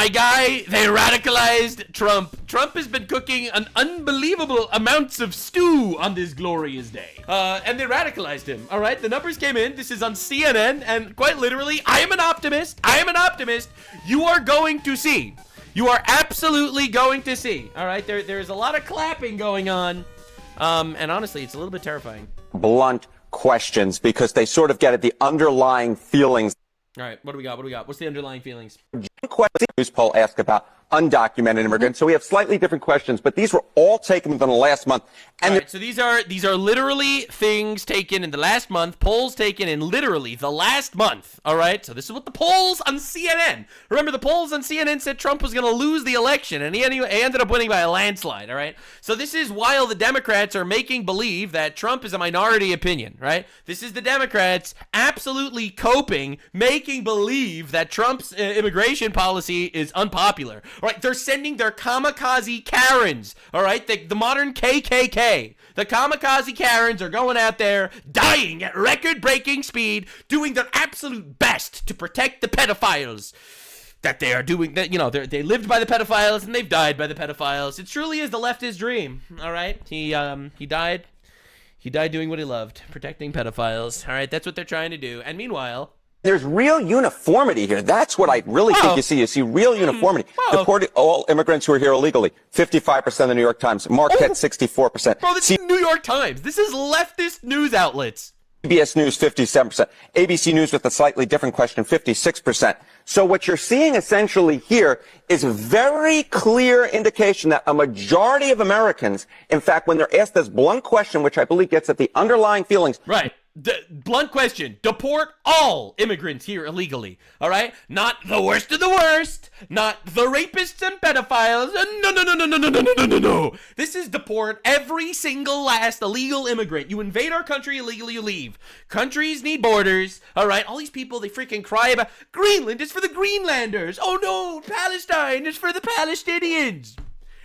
my guy, they radicalized Trump. Trump has been cooking an unbelievable amounts of stew on this glorious day. And they radicalized him, all right? The numbers came in. This is on CNN, and quite literally, I am an optimist. I am an optimist. You are going to see. You are absolutely going to see. All right, there's a lot of clapping going on. And honestly, it's a little bit terrifying. Blunt questions because they sort of get at the underlying feelings. All right, what do we got? What's the underlying feelings? News poll asked about undocumented immigrants. So we have slightly different questions, but these were all taken within the last month. And all right, so these are literally things taken in the last month, polls taken in literally the last month. All right, so this is what the polls on CNN. Remember, the polls on CNN said Trump was going to lose the election, and he ended up winning by a landslide. All right, so this is while the Democrats are making believe that Trump is a minority opinion. Right, this is the Democrats absolutely coping, making believe that Trump's immigration policy is unpopular. All right, they're sending their kamikaze Karens, all right, the modern KKK. The kamikaze Karens are going out there, dying at record-breaking speed, doing their absolute best to protect the pedophiles that they are doing. That, you know, they lived by the pedophiles and they've died by the pedophiles. It truly is the leftist dream, all right? He died doing what he loved, protecting pedophiles, all right? That's what they're trying to do. And meanwhile, there's real uniformity here. That's what I really think you see. You see real uniformity. Deporting all immigrants who are here illegally. 55% of the New York Times. Marquette, 64%. Bro, this is New York Times. This is leftist news outlets. CBS News, 57%. ABC News with a slightly different question, 56%. So what you're seeing essentially here is a very clear indication that a majority of Americans, in fact, when they're asked this blunt question, which I believe gets at the underlying feelings. Right. Blunt question. Deport all immigrants here illegally. All right? Not the worst of the worst. Not the rapists and pedophiles. No. This is deport every single last illegal immigrant. You invade our country illegally, you leave. Countries need borders. All right? All these people, they freaking cry about Greenland is for the Greenlanders. Oh no, Palestine is for the Palestinians.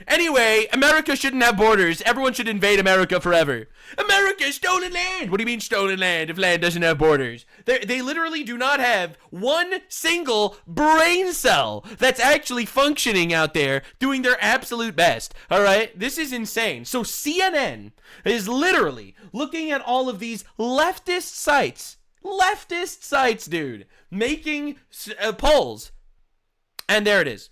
Anyway, America shouldn't have borders. Everyone should invade America forever. America is stolen land. What do you mean stolen land if land doesn't have borders? They literally do not have one single brain cell that's actually functioning out there doing their absolute best. All right? This is insane. So CNN is literally looking at all of these leftist sites, dude, making polls. And there it is.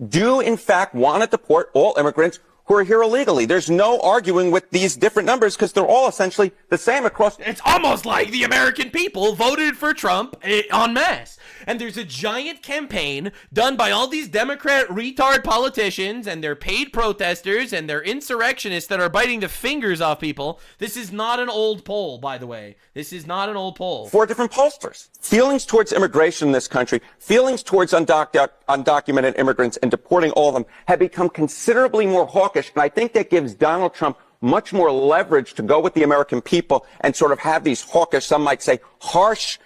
Do in fact want to deport all immigrants who are here illegally. There's no arguing with these different numbers because they're all essentially the same across. It's almost like the American people voted for Trump en masse. And there's a giant campaign done by all these Democrat retard politicians and their paid protesters and their insurrectionists that are biting the fingers off people. This is not an old poll, by the way. This is not an old poll. 4 different pollsters. Feelings towards immigration in this country, feelings towards undocumented immigrants and deporting all of them have become considerably more hawkish. And I think that gives Donald Trump much more leverage to go with the American people and sort of have these hawkish, some might say harsh,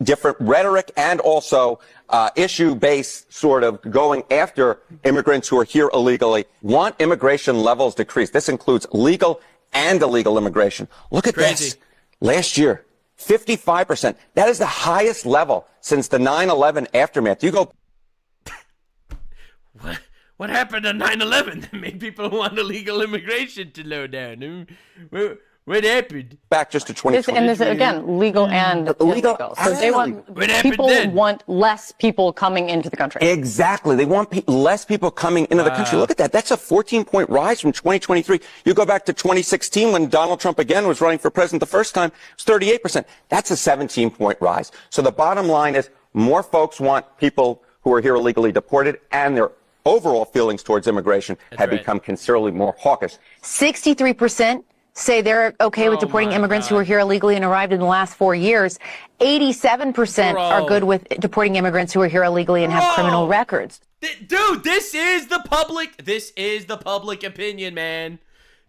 different rhetoric and also issue-based sort of going after immigrants who are here illegally. Want immigration levels decreased. This includes legal and illegal immigration. Look at this. Last year, 55%. That is the highest level since the 9/11 aftermath. You go. What happened on 9/11 that made people want illegal immigration to low down? What happened? Back just to 2020. And this again, legal and illegal. So they want less people coming into the country. Exactly. They want less people coming into the country. Look at that. That's a 14-point rise from 2023. You go back to 2016 when Donald Trump again was running for president the first time, it was 38%. That's a 17-point rise. So the bottom line is more folks want people who are here illegally deported, and their overall feelings towards immigration have become considerably more hawkish. 63% say they're okay with deporting immigrants who are here illegally and arrived in the last 4 years. 87% are good with deporting immigrants who are here illegally and have criminal records. Dude, this is the public opinion, man.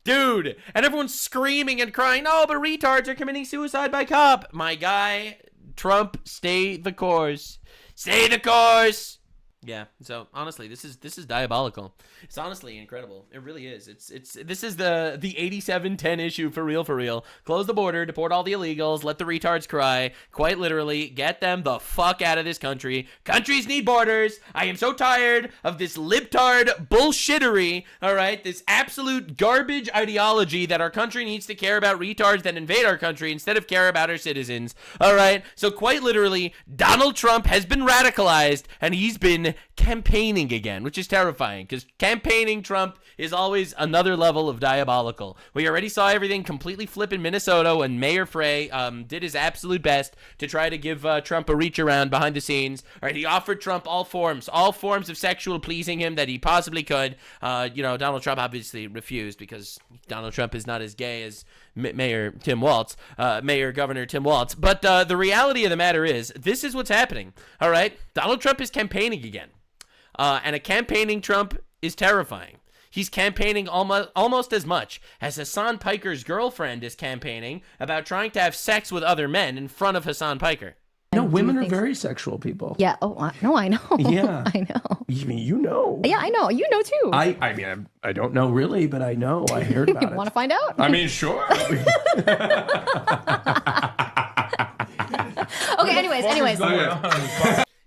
Dude, and everyone's screaming and crying, no, but retards are committing suicide by cop. My guy, Trump, stay the course. Stay the course. Yeah. So honestly, this is diabolical. It's honestly incredible. It really is. This is the 87-10 issue for real, for real. Close the border, deport all the illegals, let the retards cry. Quite literally, get them the fuck out of this country. Countries need borders. I am so tired of this libtard bullshittery. All right, this absolute garbage ideology that our country needs to care about retards that invade our country instead of care about our citizens. All right. So quite literally, Donald Trump has been radicalized and he's been campaigning again, which is terrifying because campaigning Trump is always another level of diabolical. We already saw everything completely flip in Minnesota when Mayor Frey did his absolute best to try to give Trump a reach around behind the scenes. All right, he offered Trump all forms of sexual pleasing him that he possibly could. Donald Trump obviously refused because Donald Trump is not as gay as Governor Tim Walz. But the reality of the matter is, this is what's happening. All right, Donald Trump is campaigning again, and a campaigning Trump is terrifying. He's campaigning almost as much as Hassan Piker's girlfriend is campaigning about trying to have sex with other men in front of Hassan Piker. No, women are very sexual people. Yeah. Oh, no, I know. Yeah. I know. You mean, you know. Yeah, I know. You know, too. I mean, I don't know really, but I know. I heard about it. Want to find out? I mean, sure. Okay, anyways.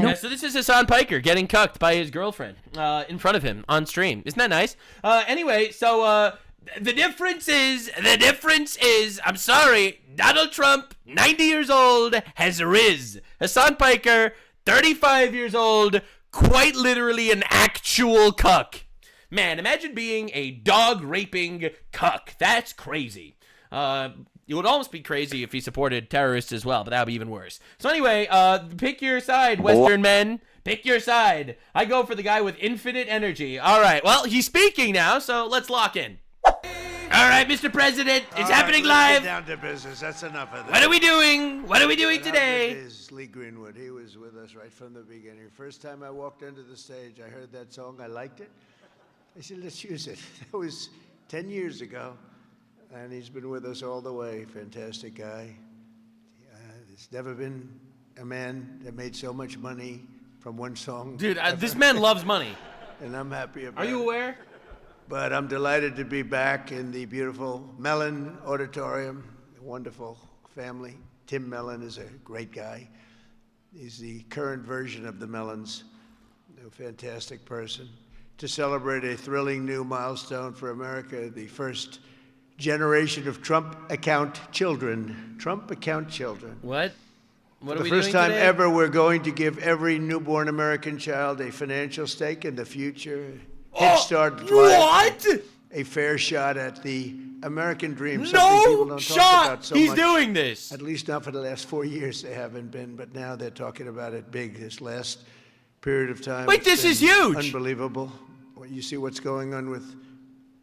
Yeah, so this is Hassan Piker getting cucked by his girlfriend in front of him on stream. Isn't that nice? Anyway, so the difference is, I'm sorry, Donald Trump, 90 years old, has riz. Hassan Piker, 35 years old, quite literally an actual cuck. Man, imagine being a dog-raping cuck. That's crazy. It would almost be crazy if he supported terrorists as well, but that would be even worse. So anyway, pick your side, Western men. Pick your side. I go for the guy with infinite energy. All right, well, he's speaking now, so let's lock in. All right, Mr. President, it's happening live. Down to business. That's enough of that. What are we doing? What are we doing today? Is Lee Greenwood. He was with us right from the beginning. First time I walked onto the stage, I heard that song. I liked it. I said, let's use it. That was 10 years ago, and he's been with us all the way. Fantastic guy. There's never been a man that made so much money from one song. Dude, this man loves money. And I'm happy about it. Are you aware? But I'm delighted to be back in the beautiful Mellon Auditorium, a wonderful family. Tim Mellon is a great guy. He's the current version of the Mellons, a fantastic person. To celebrate a thrilling new milestone for America, the first generation of Trump account children. Trump account children. What? What For are we the first doing time today? ever, we're going to give every newborn American child a financial stake in the future. Head Start life, What? a fair shot at the American dream. Something people No don't talk shot. about so He's much. doing this. At least not for the last 4 years they haven't been, but now they're talking about it big this last period of time. Wait, It's this been is huge. Unbelievable. Well, you see what's going on with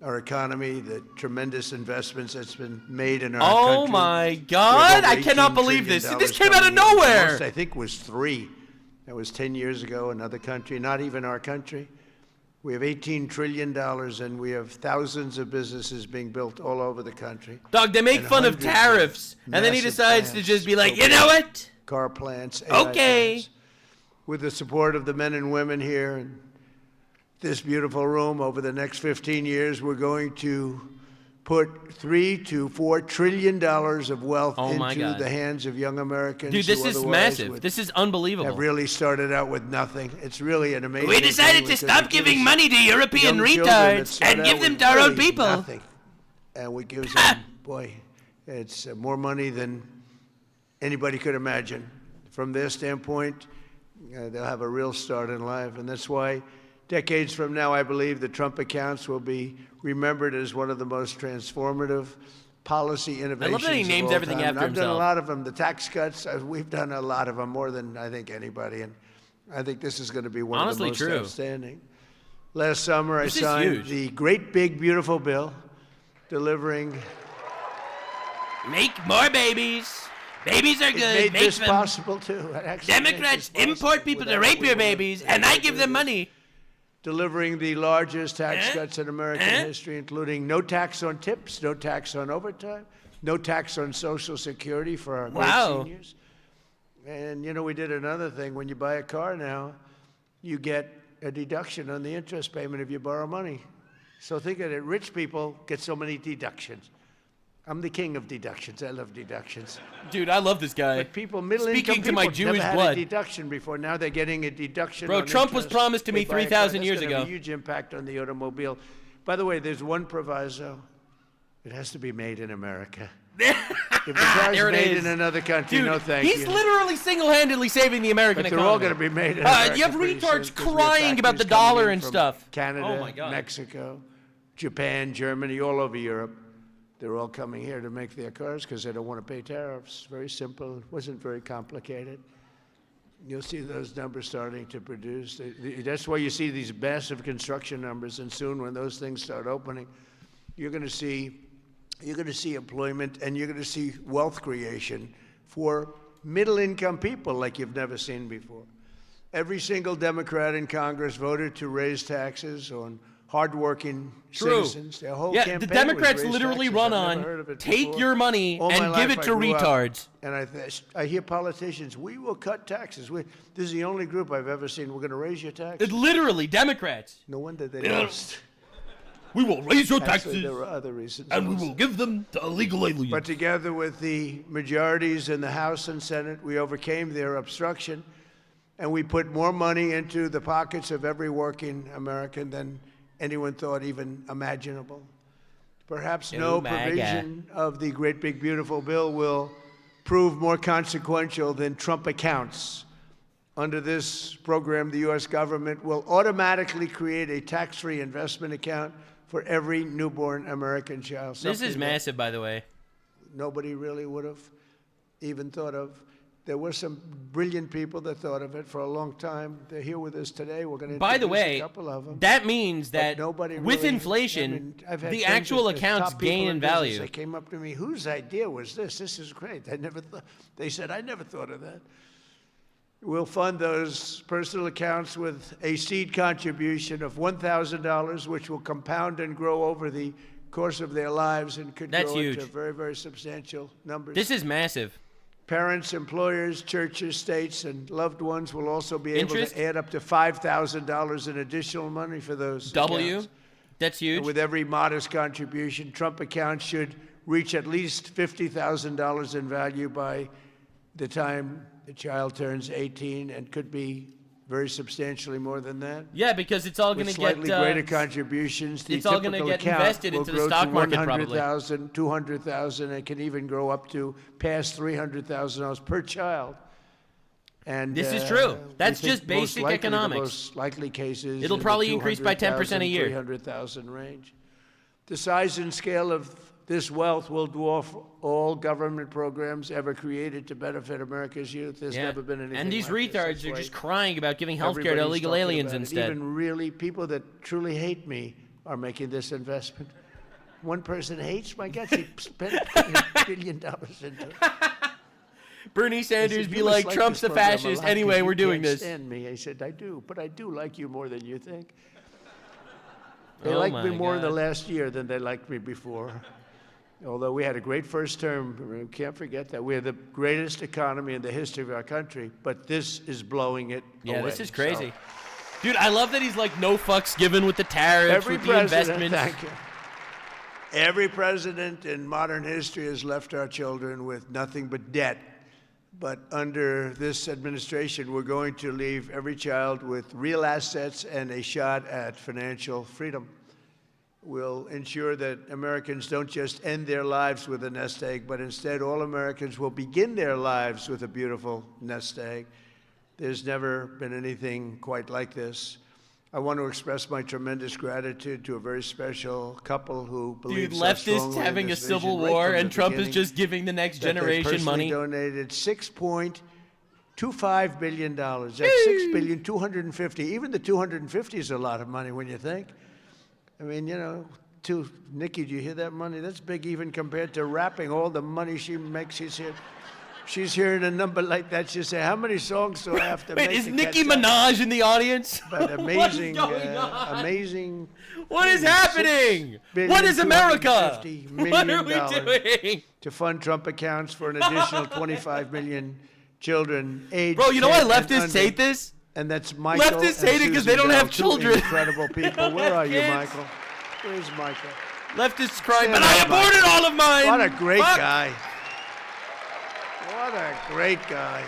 our economy, the tremendous investments that's been made in our country. Oh my God! With over I cannot $18 believe this. trillion This came out of coming in. nowhere. Most, I think, was 3. That was 10 years ago. Another country, not even our country. We have $18 trillion, and we have thousands of businesses being built all over the country. Dog, they make And fun of hundreds of tariffs, and then he massive decides to plants, just be like, you solar know what? Car plants, AI Okay. plants. With the support of the men and women here in this beautiful room, over the next 15 years, we're going to put $3 to $4 trillion of wealth Oh my into God. the hands of young Americans. Dude, this who is otherwise massive. would This is have unbelievable. really started out with nothing. It's really an amazing We decided thing to because stop it gives giving money to European young children that retards start and out give them with to our own really people. nothing. And we give them, boy, it's more money than anybody could imagine. From their standpoint, they'll have a real start in life. And that's why decades from now, I believe the Trump accounts will be remembered as one of the most transformative policy innovations. that he of names all everything time. after And I've done himself. a lot of them. The tax cuts, we've done a lot of them, more than I think anybody. And I think this is going to be one Honestly, of the most true. outstanding. Last summer, This I is signed huge. the great, big, beautiful bill delivering. Make more babies. Babies are It good. made Make this them. possible, too. It actually made Democrats this import possible. people to Without rape it, we your wouldn't have babies, been and I able to give do them this. money. Delivering the largest tax cuts in American Eh? history, including no tax on tips, no tax on overtime, no tax on Social Security for our great Wow. seniors. And, you know, we did another thing. When you buy a car now, you get a deduction on the interest payment if you borrow money. So think of it, rich people get so many deductions. I'm the king of deductions. I love deductions. Dude, I love this guy. But people, middle-income Speaking to people, my Jewish never had blood. a deduction before. Now they're getting a deduction. Bro, on Trump was interest. promised to me They buy a 3,000 car. years That's gonna ago. have a huge impact on the automobile. By the way, there's one proviso. It has to be made in America. If the car's There it made is. in another country, Dude, no thank you. he's literally single-handedly saving the American But they're economy. all going to be made in America. You have pretty soon, retards 'cause we have crying about the factories coming dollar in and from stuff. Canada, Oh my God. Mexico, Japan, Germany, all over Europe. They're all coming here to make their cars because they don't want to pay tariffs. Very simple. It wasn't very complicated. You'll see those numbers starting to produce. That's why you see these massive construction numbers. And soon, when those things start opening, you're going to see employment and you're going to see wealth creation for middle-income people like you've never seen before. Every single Democrat in Congress voted to raise taxes on hardworking citizens. Their whole campaign the was Democrats raise literally taxes. run I've on, never heard of it take before. your money All my and give life it I to grew up, retards. and I hear politicians, we will cut taxes. This is the only group I've ever seen, we're going to raise your taxes. Literally, Democrats. No wonder they lost. We will raise your Actually, taxes, there were other reasons. and we also. will give them to illegal aliens. But together with the majorities in the House and Senate, we overcame their obstruction, and we put more money into the pockets of every working American than anyone thought even imaginable. Perhaps no provision of the great big beautiful bill will prove more consequential than Trump accounts. Under this program, the U.S. government will automatically create a tax-free investment account for every newborn American child. This is Something that massive, by the way. nobody really would have even thought of. There were some brilliant people that thought of it for a long time. They're here with us today. We're going to By the introduce way, a couple of them. that means But that nobody with really- inflation, I mean, I've had the friends actual that- accounts top people gain in business, value. They came up to me, whose idea was this? This is great. I never thought. They said, I never thought of that. We'll fund those personal accounts with a seed contribution of $1,000, which will compound and grow over the course of their lives and could That's grow huge. into very, very substantial numbers. This is massive. Parents, employers, churches, states, and loved ones will also be able Interest? to add up to $5,000 in additional money for those W. accounts. That's huge. And with every modest contribution, Trump accounts should reach at least $50,000 in value by the time the child turns 18, and could be very substantially more than that. Yeah, because it's all going With to get slightly greater contributions, the it's all gonna typical get account invested will into the grow stock to market, probably. 100,000, 200,000, and can even grow up to past $300,000 per child. And This is true. we That's think just most basic likely economics. The most likely cases It'll in the probably increase by 10% a year. 300,000 range. The size and scale of this wealth will dwarf all government programs ever created to benefit America's youth. There's never been anything And these like this. retards That's are why just crying about giving health care to everybody's illegal talking aliens about it. instead. Even really people that truly hate me are making this investment. One person hates my guts. He spent $1 billion into it. Bernie I Sanders said, be "You must like, Trump's this the program a fascist. lot 'cause Anyway, you we're doing can't this. stand me." I said, I do, but I do like you more than you think. They Oh liked me my more in the God. last year than they liked me before. Although we had a great first term, we can't forget that. We're the greatest economy in the history of our country, but this is blowing it Yeah, away. this is So crazy. Dude, I love that he's like, no fucks given with the tariffs, every with the president, investments. thank you. Every president in modern history has left our children with nothing but debt. But under this administration, we're going to leave every child with real assets and a shot at financial freedom. We'll ensure that Americans don't just end their lives with a nest egg, but instead all Americans will begin their lives with a beautiful nest egg. There's never been anything quite like this. I want to express my tremendous gratitude to a very special couple who believe Dude, so leftists strongly in having a this civil vision right war, from the and Trump is beginning, just giving the next that they generation personally money. donated $6.25 billion. That's $6,250,000,000. Even the 250 is a lot of money when you think. I mean, you know, Nikki, do you hear that money? That's big even compared to rapping. All the money she makes, she's hearing a number like that. She'll say, how many songs do I have to make? Wait, is to Nicki catch up?" Minaj in the audience? But amazing, What is going on? amazing. What is happening? What is America? What are we doing? To fund Trump accounts for an additional 25 million children aged Bro, you know why 10 and leftists under. hate this? And that's Michael. Leftists and hate it 'cause Susan they don't Bell, have two children. Incredible people. Where are you, Kids. Michael? Where's Michael? Leftists crying, Stand but I up, aborted Michael. all of mine. What a great Fuck. guy. What a great guy.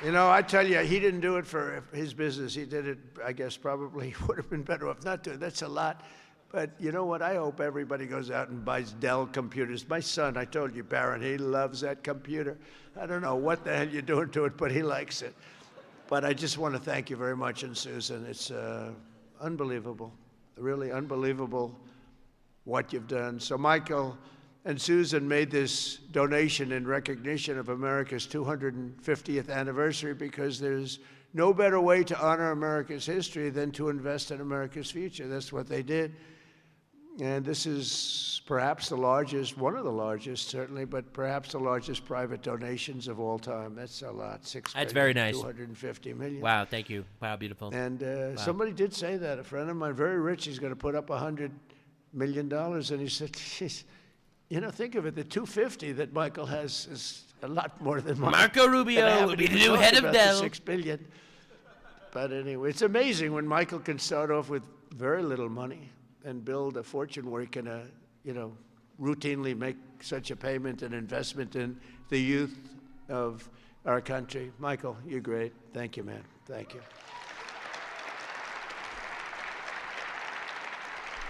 You know, I tell you, he didn't do it for his business. He did it, I guess, probably would have been better off not to. That's a lot. But you know what? I hope everybody goes out and buys Dell computers. My son, I told you, Barron, he loves that computer. I don't know what the hell you're doing to it, but he likes it. But I just want to thank you very much, and Susan. It's unbelievable, really unbelievable what you've done. So Michael and Susan made this donation in recognition of America's 250th anniversary because there's no better way to honor America's history than to invest in America's future. That's what they did. And this is perhaps the largest, one of the largest certainly, but perhaps the largest private donations of all time. That's a lot. That's very nice. 250 million. Wow, thank you. Wow, beautiful. And somebody did say that. A friend of mine, very rich, he's going to put up $100 million. And he said, geez, you know, think of it, the 250 that Michael has is a lot more than mine. Marco Rubio will be the new head of Dell. $6 billion. But anyway, it's amazing when Michael can start off with very little money and build a fortune where he can, you know, routinely make such a payment and investment in the youth of our country. Michael, you're great. Thank you, man. Thank you.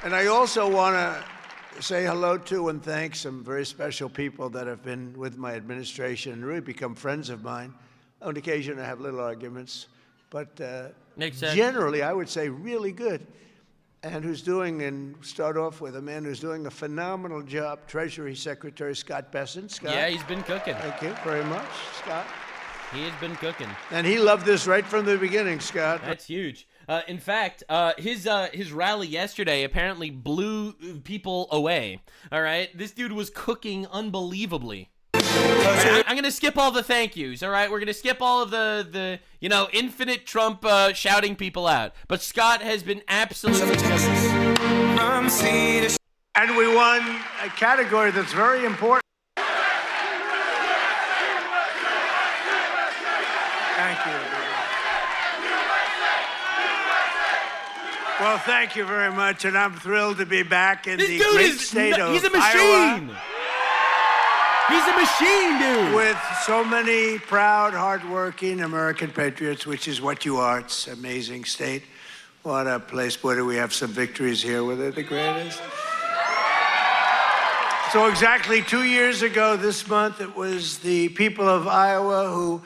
And I also want to say hello to and thank some very special people that have been with my administration and really become friends of mine. On occasion, I have little arguments, but generally, I would say really good. And who's doing, and start off with a man who's doing a phenomenal job, Treasury Secretary Scott Bessent. Scott? Yeah, he's been cooking. Thank you very much, Scott. He has been cooking. And he loved this right from the beginning, Scott. That's huge. In fact, his rally yesterday apparently blew people away. All right, this dude was cooking unbelievably. Right, I'm gonna skip all the thank yous. All right, we're gonna skip all of the you know, infinite Trump shouting people out. But Scott has been absolutely. And we won a category that's very important. Thank you. Well, thank you very much, and I'm thrilled to be back in the great state of he's a Iowa. machine. He's a machine, dude. With so many proud, hardworking American patriots, which is what you are. It's an amazing state. What a place. Boy, do we have some victories here. Were they the greatest? So exactly 2 years ago this month, it was the people of Iowa who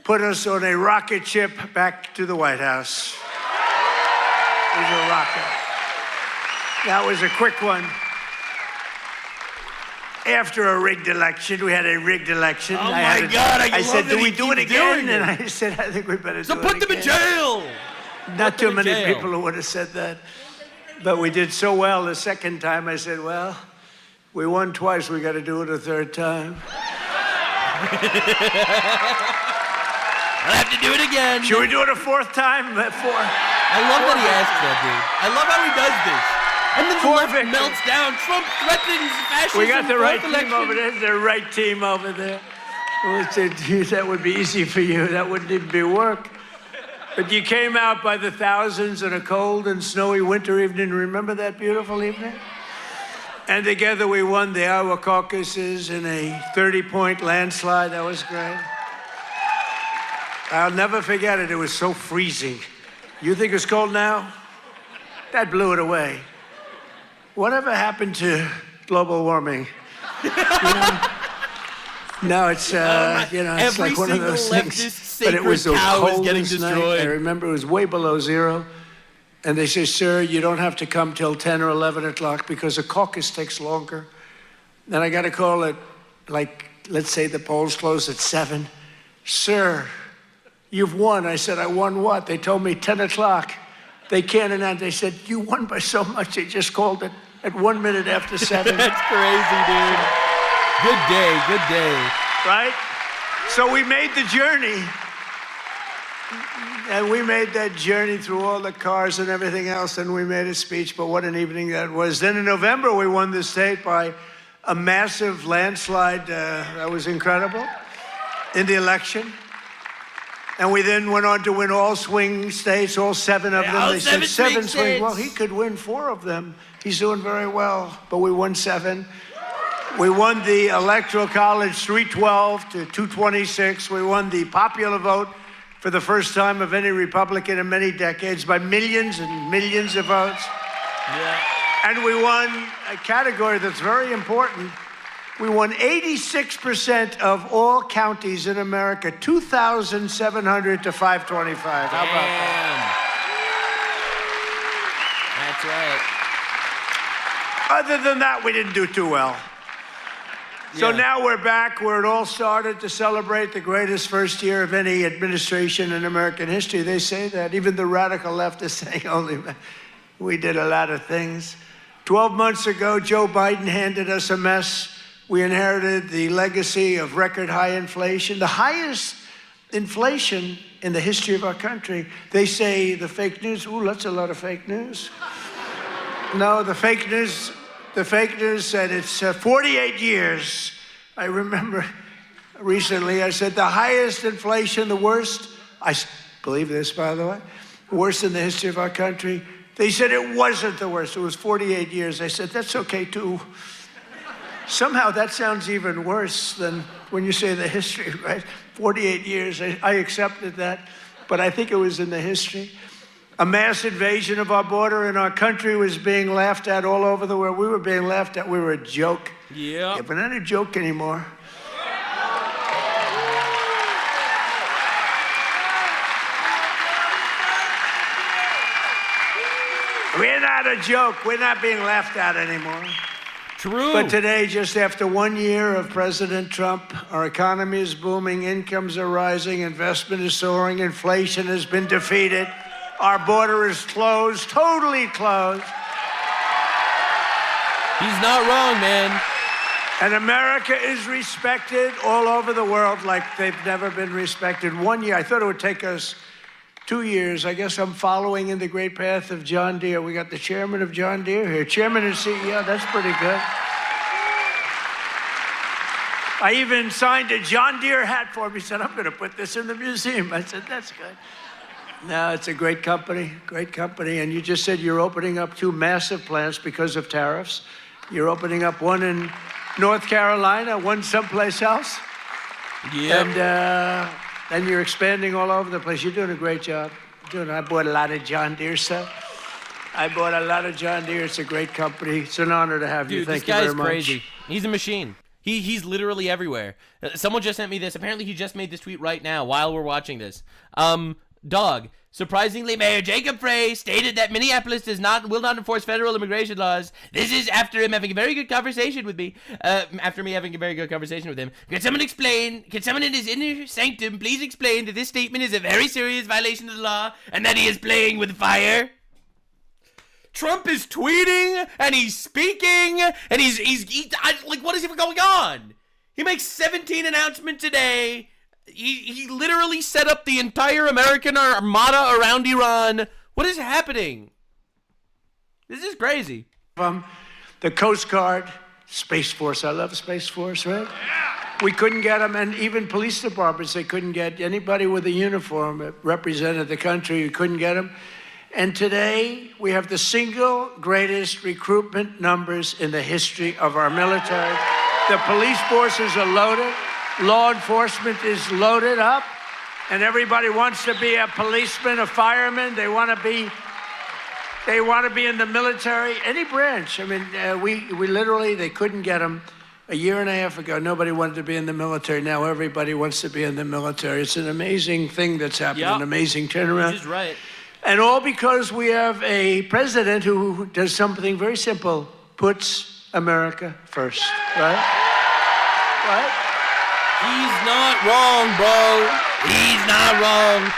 put us on a rocket ship back to the White House. It was a rocket. That was a quick one. After a rigged election, we had a rigged election. Oh my God! I said, love that "Do we he do it keeps again?" doing And it. I said, "I think we better So do put it them in again." jail. Not too them in many jail. people who would have said that, but we did so well the second time. I said, "Well, we won twice. We got to do it a third time." I'll have to do it again. Should we do it a fourth time? I love that he asked that, dude. I love how he does this. And then the left melts down. Trump threatens fascism. We got the right fourth team over there. The right team over there. We said, "Geez, that would be easy for you. That wouldn't even be work." But you came out by the thousands on a cold and snowy winter evening. Remember that beautiful evening? And together we won the Iowa caucuses in a 30-point landslide. That was great. I'll never forget it. It was so freezing. You think it's cold now? That blew it away. Whatever happened to global warming? You know? No, it's you know, it's every like one of those single things. leftist But it was the sacred cow is getting coldest night. destroyed. I remember it was way below zero, and they say, "Sir, you don't have to come till 10 or 11 o'clock because a caucus takes longer." Then I got a call at, like, let's say the polls close at 7. "Sir, you've won." I said, "I won what?" They told me 10 o'clock. They can't announce. They said, "You won by so much." They just called it at 1 minute after 7. That's crazy, dude. Good day, good day. Right? So we made the journey. And we made that journey through all the cars and everything else, and we made a speech, but what an evening that was. Then in November, we won the state by a massive landslide. That was incredible. in the election. And we then went on to win all swing states, all 7 of them. all They said 7 swing swing. Well, states. he could win 4 of them. He's doing very well, but we won 7. We won the Electoral College 312 to 226. We won the popular vote for the first time of any Republican in many decades by millions and millions of votes. Yeah. And we won a category that's very important. We won 86% of all counties in America, 2,700 to 525. How about that? That's right. Other than that, we didn't do too well. So Yeah. now we're back where it all started to celebrate the greatest first year of any administration in American history. They say that. Even the radical left is saying only we did a lot of things. 12 months ago, Joe Biden handed us a mess. We inherited the legacy of record high inflation, the highest inflation in the history of our country. They say the fake news, ooh, that's a lot of fake news. No, the fake news said it's 48 years. I remember recently I said the highest inflation, the worst, I believe this, by the way, worst in the history of our country. They said it wasn't the worst, it was 48 years. I said, that's okay too. Somehow that sounds even worse than when you say the history, right? 48 years, I accepted that, but I think it was in the history. A mass invasion of our border in our country was being laughed at all over the world. We were being laughed at, we were a joke. Yeah. Yeah, but not a joke anymore. We're not a joke, we're not being laughed at anymore. True. But today, just after 1 year of President Trump, our economy is booming, incomes are rising, investment is soaring, inflation has been defeated, our border is closed, totally closed. He's not wrong, man. And America is respected all over the world like they've never been respected. 1 year, I thought it would take us 2 years. I guess I'm following in the great path of John Deere. We got the chairman of John Deere here. Chairman and CEO, that's pretty good. I even signed a John Deere hat for him. He said, I'm going to put this in the museum. I said, that's good. No, it's a great company. And you just said you're opening up 2 massive plants because of tariffs. You're opening up one in North Carolina, one someplace else. Yeah. And you're expanding all over the place. You're doing a great job. I bought a lot of John Deere stuff. I bought a lot of John Deere. It's a great company. It's an honor to have you. Dude, Thank this you guy's very much. crazy. He's a machine. He's literally everywhere. Someone just sent me this. Apparently, he just made this tweet right now while we're watching this. Dog. Surprisingly, Mayor Jacob Frey stated that Minneapolis will not enforce federal immigration laws. This is after him having a very good conversation with me. After me having a very good conversation with him. Can someone in his inner sanctum please explain that this statement is a very serious violation of the law and that he is playing with fire? Trump is tweeting and he's speaking and he's like, what is even going on? He makes 17 announcements a day. He literally set up the entire American armada around Iran. What is happening? This is crazy. The Coast Guard, Space Force. I love Space Force, right? We couldn't get them, and even police departments, they couldn't get anybody with a uniform that represented the country. You couldn't get them. And today, we have the single greatest recruitment numbers in the history of our military. The police forces are loaded. Law enforcement is loaded up, and everybody wants to be a policeman, a fireman. They want to be in the military, any branch. I mean, we literally, they couldn't get them. A year and a half ago, nobody wanted to be in the military. Now everybody wants to be in the military. It's an amazing thing that's happened, an amazing turnaround. He's right. And all because we have a president who does something very simple, puts America first, right? Right? He's not wrong, bro. He's not wrong.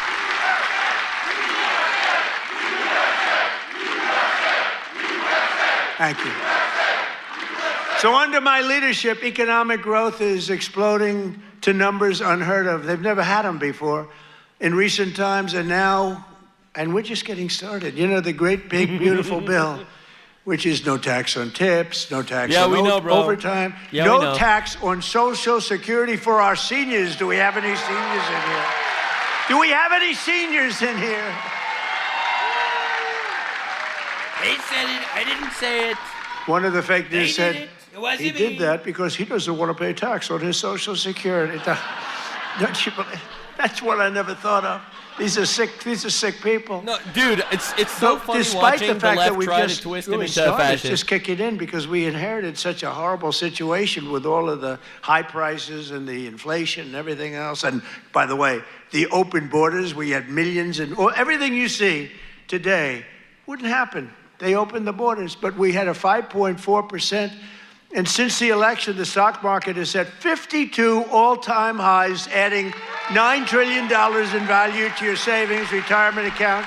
Thank you. So under my leadership, economic growth is exploding to numbers unheard of. They've never had them before in recent times, and now, and we're just getting started. You know, the great, big, beautiful bill which is no tax on tips, no tax Yeah, on we know, bro. overtime, Yeah, we no know. tax on Social Security for our seniors. Do we have any seniors in here? Do we have any seniors in here? They said it. I didn't say it. One of the fake They news did said it. It wasn't he me. did that because he doesn't want to pay tax on his Social Security. Don't you believe? That's what I never thought of. These are sick people. No, dude, it's so funny Despite watching the fact left that we try just to twist really him into a started fascist. just kicking in because we inherited such a horrible situation with all of the high prices and the inflation and everything else. And by the way, the open borders, we had millions and everything you see today wouldn't happen. They opened the borders, but we had a 5.4%. And since the election, the stock market has set 52 all-time highs, adding $9 trillion in value to your savings, retirement account,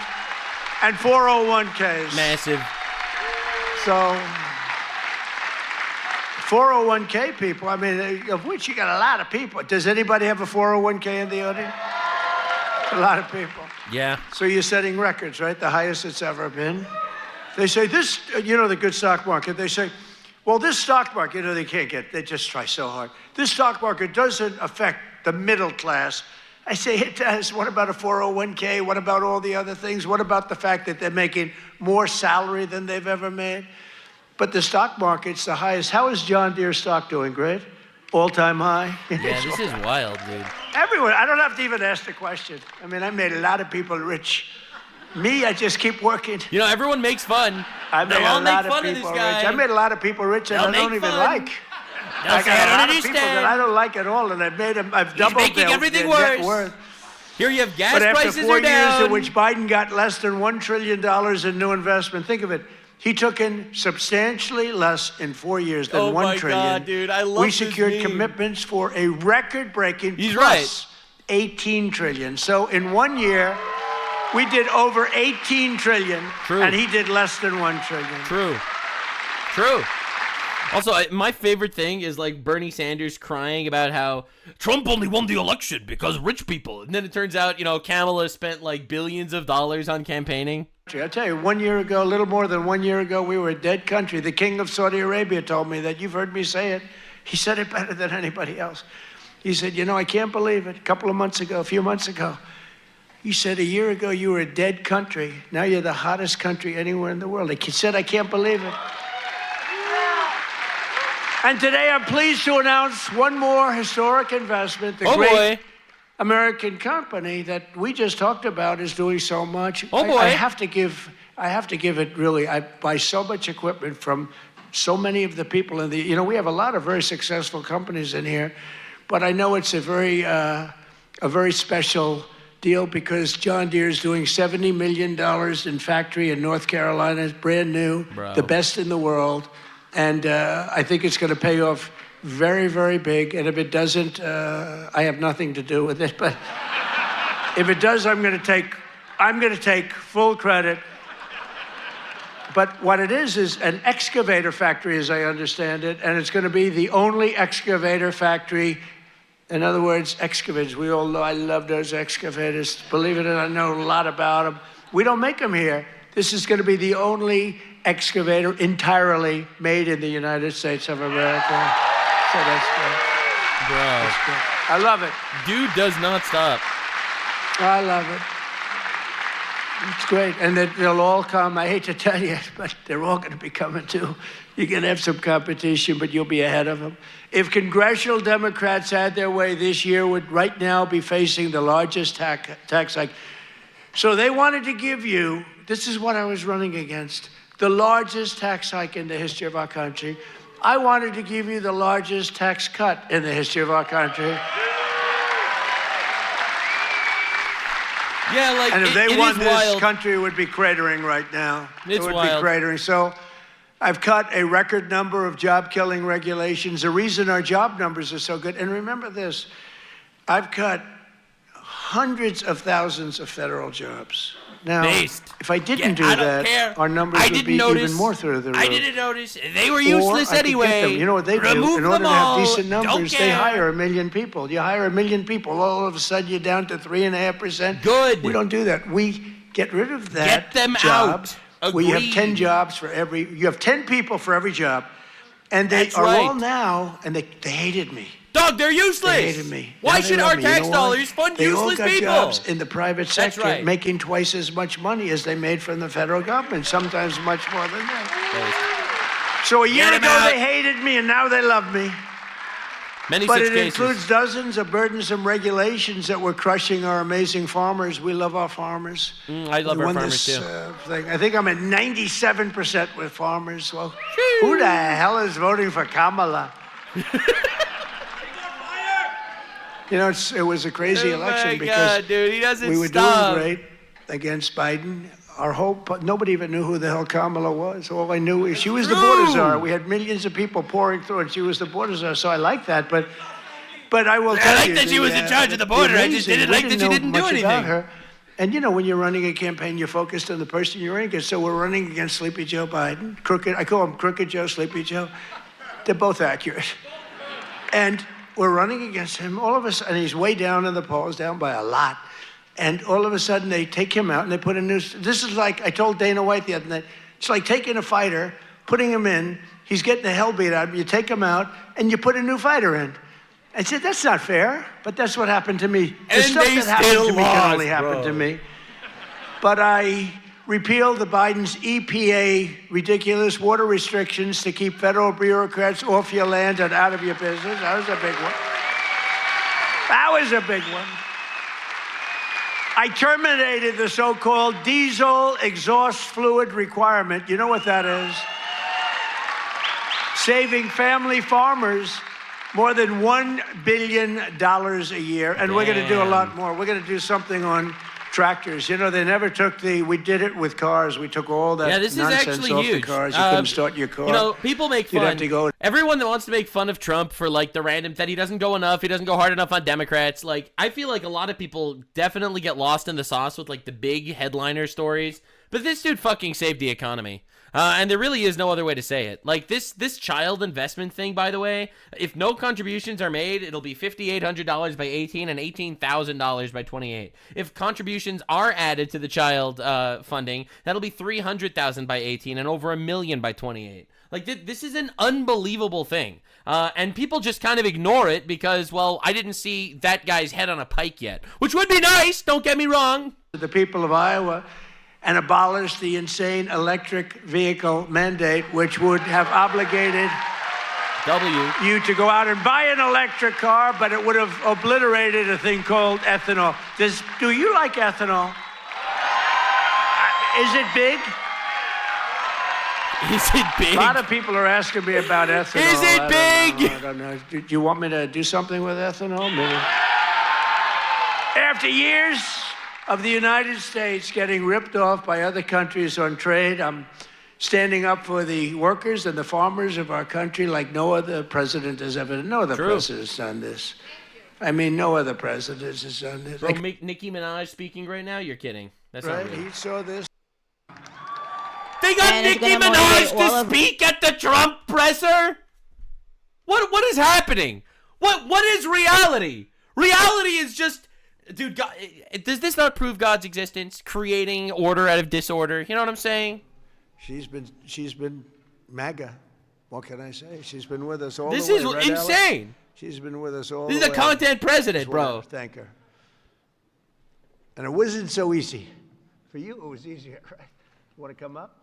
and 401ks. Massive. So, 401k people, I mean, of which you got a lot of people. Does anybody have a 401k in the audience? A lot of people. Yeah. So you're setting records, right? The highest it's ever been. They say this, the good stock market, they say, well, this stock market, they can't get, they just try so hard. This stock market doesn't affect the middle class. I say it does. What about a 401k? What about all the other things? What about the fact that they're making more salary than they've ever made? But the stock market's the highest. How is John Deere stock doing? Great? All-time high? Yeah, this is wild, dude. Everyone. I don't have to even ask the question. I mean, I made a lot of people rich. Me, I just keep working. Everyone makes fun. I made They'll all a make lot of fun of people this guy. rich. I made a lot of people rich that They'll I don't make even fun. like. They'll I say, I got a don't lot of people that understand. I don't like at all, and I've made them. I've doubled making their, everything their net worse. worth. Here you have gas But after prices 4 are years down. in which Biden got less than $1 trillion in new investment, think of it. He took in substantially less in 4 years than Oh $1 my trillion. God, dude, I love We this secured meme. commitments for a record-breaking He's plus 18 trillion. So in 1 year, we did over 18 trillion, True. and he did less than 1 trillion. True. Also, my favorite thing is like Bernie Sanders crying about how Trump only won the election because rich people. And then it turns out, Kamala spent like billions of dollars on campaigning. I'll tell you, 1 year ago, a little more than 1 year ago, we were a dead country. The king of Saudi Arabia told me that. You've heard me say it. He said it better than anybody else. He said, I can't believe it. A few months ago, he said, a year ago, you were a dead country. Now you're the hottest country anywhere in the world. He said, I can't believe it. And today I'm pleased to announce one more historic investment. The great American company that we just talked about is doing so much. I have to give it really. I buy so much equipment from so many of the people in the, we have a lot of very successful companies in here, but I know it's a very special deal because John Deere is doing $70 million in factory in North Carolina. It's brand new, the best in the world. And I think it's going to pay off very, very big. And if it doesn't, I have nothing to do with it. But if it does, I'm going to take full credit. But what it is an excavator factory, as I understand it, and it's going to be the only excavator factory. In other words, excavators. We all know I love those excavators. Believe it or not, I know a lot about them. We don't make them here. This is going to be the only excavator entirely made in the United States of America. So that's great. Bro. That's great. I love it. Dude does not stop. I love it. It's great. And they'll all come. I hate to tell you, but they're all going to be coming too. You're going to have some competition, but you'll be ahead of them. If congressional Democrats had their way this year, would right now be facing the largest tax hike. So they wanted to give you, this is what I was running against, the largest tax hike in the history of our country. I wanted to give you the largest tax cut in the history of our country. Yeah, like, and if they won, this wild. country would be cratering right now. It would wild. be cratering. So I've cut a record number of job-killing regulations. The reason our job numbers are so good, and remember this, I've cut hundreds of thousands of federal jobs. Now, if I didn't do that, our numbers would be even more through the roof. I didn't notice. They were useless anyway. You know what they do? Remove In order them to have all. decent Don't numbers, they care. hire 1 million people. You hire 1 million people, all of a sudden you're down to 3.5%. Good. We don't do that. We get rid of that Get them job out where you have Agreed. 10 jobs for every, you have 10 people for every job, and they That's are right. all now, and they hated me. Dog, they're useless. They hated me. Why Now they should love our me. You tax know why? dollars fund they all useless got people? jobs in the private sector, right. making twice as much money as they made from the federal government, sometimes much more than that. So a year Get 'em ago, out. they hated me, and now they love me. Many But such it cases. includes dozens of burdensome regulations that were crushing our amazing farmers. We love our farmers. I love We our won farmers this, too. Thing. I think I'm at 97% with farmers. Well, who the hell is voting for Kamala? You know, it was a crazy Oh election my because God, dude, he doesn't we were stop. doing great against Biden. Our hope, nobody even knew who the hell Kamala was. All I knew is she was the border czar. We had millions of people pouring through, and she was the border czar. So I like that, but I will tell you, I like that she was in charge of the border. I just didn't like that she didn't do know much anything. about her. And you know, when you're running a campaign, you're focused on the person you're running against. So we're running against Sleepy Joe Biden, crooked. I call him Crooked Joe, Sleepy Joe. They're both accurate. And we're running against him. All of us, and he's way down in the polls, down by a lot. And all of a sudden, they take him out and they put a new. This is like I told Dana White the other night. It's like taking a fighter, putting him in. He's getting the hell beat out of him. You take him out and you put a new fighter in. I said that's not fair, but that's what happened to me. The And stuff they that happened still to me can only lost, happen bro. to me. But I repealed the Biden's EPA ridiculous water restrictions to keep federal bureaucrats off your land and out of your business. That was a big one. That was a big one. I terminated the so-called diesel exhaust fluid requirement. You know what that is? Saving family farmers more than $1 billion a year. And we're going to do a lot more. We're going to do something on tractors. You know, they never took we did it with cars. We took all that This is nonsense actually off huge. the cars. You couldn't start your car. You know, people make You'd fun. have to go. Everyone that wants to make fun of Trump for like the random that he doesn't go enough, he doesn't go hard enough on Democrats. Like, I feel like a lot of people definitely get lost in the sauce with like the big headliner stories. But this dude fucking saved the economy. And there really is no other way to say it. Like this child investment thing, by the way, if no contributions are made, it'll be $5,800 by 18 and $18,000 by 28. If contributions are added to the child funding, that'll be $300,000 by 18 and over $1 million by 28. Like this is an unbelievable thing. And people just kind of ignore it because, well, I didn't see that guy's head on a pike yet, which would be nice. Don't get me wrong. The people of Iowa and abolish the insane electric vehicle mandate, which would have obligated you to go out and buy an electric car, but it would have obliterated a thing called ethanol. Do you like ethanol? Is it big? Is it big? A lot of people are asking me about ethanol. Is it big? I don't know. Do you want me to do something with ethanol? Maybe. After years of the United States getting ripped off by other countries on trade, I'm standing up for the workers and the farmers of our country like no other president has ever. No other president's done this. I mean, no other president has done this. Bro, Nicki Minaj speaking right now? You're kidding. That's not Right? real. He saw this. They got And it's Nicki gonna motivate Minaj all to of- speak at the Trump presser? What is happening? What is reality? Reality is just, dude, God, does this not prove God's existence? Creating order out of disorder. You know what I'm saying? She's been MAGA. What can I say? She's been with us all This the way. is right, Alex? insane. She's been with us all This is the a way. content president, Just wanna bro. Thank her. And it wasn't so easy. For you, it was easier, right? You want to come up?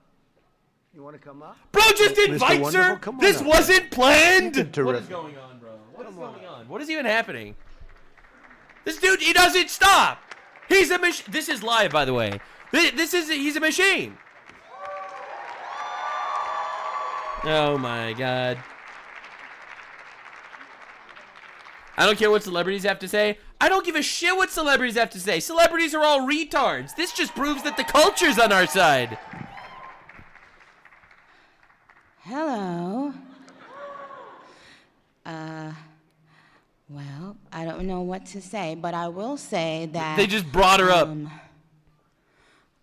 You want to come up? Bro just Mr. invites Wonderful, her. come on This up. wasn't planned. You've been What is terrific. going on, bro? What is going on? What is even happening? This dude, he doesn't stop. He's a machine. This is live, by the way. He's a machine. Oh my God. I don't care what celebrities have to say. I don't give a shit what celebrities have to say. Celebrities are all retards. This just proves that the culture's on our side. Hello. Well, I don't know what to say, but I will say that They just brought her up.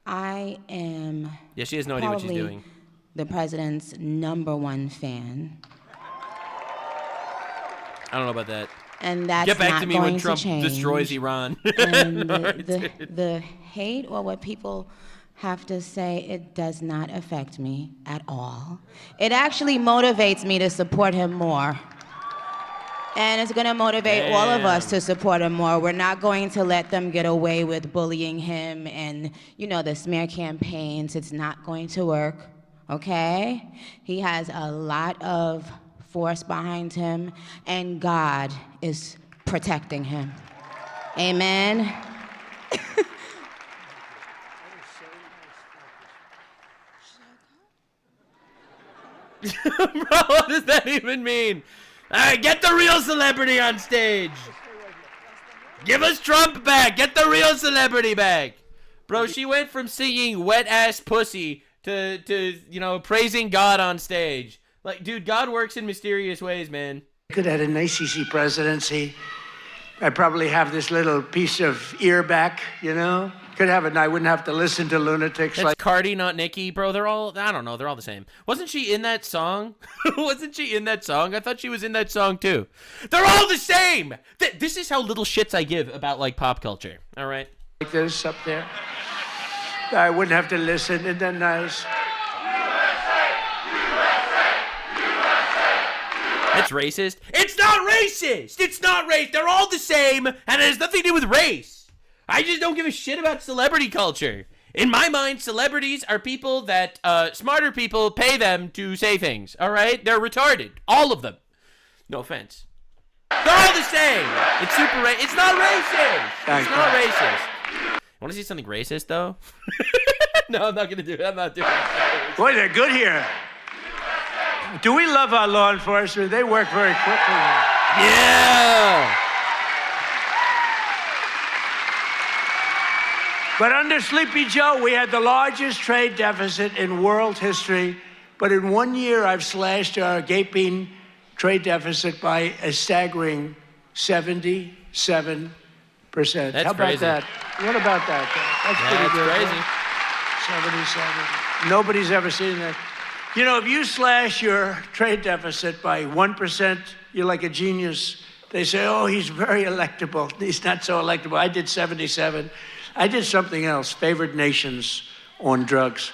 I am Yeah, she has no idea what she's probably doing. the president's #1 fan, I don't know about that. and that's Get back not to me going when Trump to change. destroys Iran. And the hate or what people have to say it does not affect me at all. It actually motivates me to support him more. And it's going to motivate all of us to support him more. We're not going to let them get away with bullying him and, the smear campaigns. It's not going to work, okay? He has a lot of force behind him, and God is protecting him. Amen. Bro, what does that even mean? All right, get the real celebrity on stage. Give us Trump back. Get the real celebrity back. Bro, she went from singing wet ass pussy to praising God on stage. Like, dude, God works in mysterious ways, man. Could have had an ACC presidency. I'd probably have this little piece of ear back, Could have it, and I wouldn't have to listen to lunatics That's like Cardi, not Nicki, bro. They're all, I don't know, they're all the same. Wasn't she in that song? Wasn't she in that song? I thought she was in that song, too. They're all the same! This is how little shits I give about, pop culture, all right? like this up there. I wouldn't have to listen. Isn't that nice? That's racist. It's not racist! It's not race. They're all the same, and it has nothing to do with race. I just don't give a shit about celebrity culture. In my mind, celebrities are people that smarter people pay them to say things, all right? They're retarded. All of them. No offense. They're all the same. It's it's not racist. It's not racist. Want to see something racist, though? No, I'm not going to do it. I'm not doing it. Boy, they're good here. Do we love our law enforcement? They work very quickly. Yeah. But under Sleepy Joe, we had the largest trade deficit in world history. But in 1 year, I've slashed our gaping trade deficit by a staggering 77%. That's How about crazy. that? What about that? That's pretty good. Crazy. Right? 77. Nobody's ever seen that. If you slash your trade deficit by 1%, you're like a genius. They say, oh, he's very electable. He's not so electable. I did 77. I did something else, favored nations on drugs.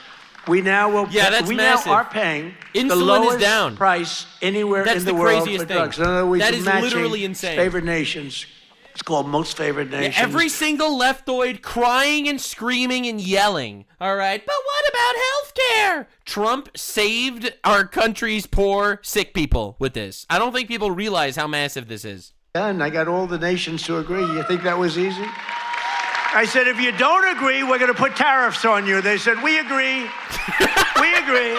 We now will. That's we massive. now are paying Insulin the lowest is down. price anywhere That's in the the world craziest for thing. drugs. In other words, That we're is matching literally insane. Favored nations. It's called most favored nations. Every single leftoid crying and screaming and yelling. All right, but what about healthcare? Trump saved our country's poor, sick people with this. I don't think people realize how massive this is. And I got all the nations to agree. You think that was easy? I said, if you don't agree, we're going to put tariffs on you. They said, we agree. We agree.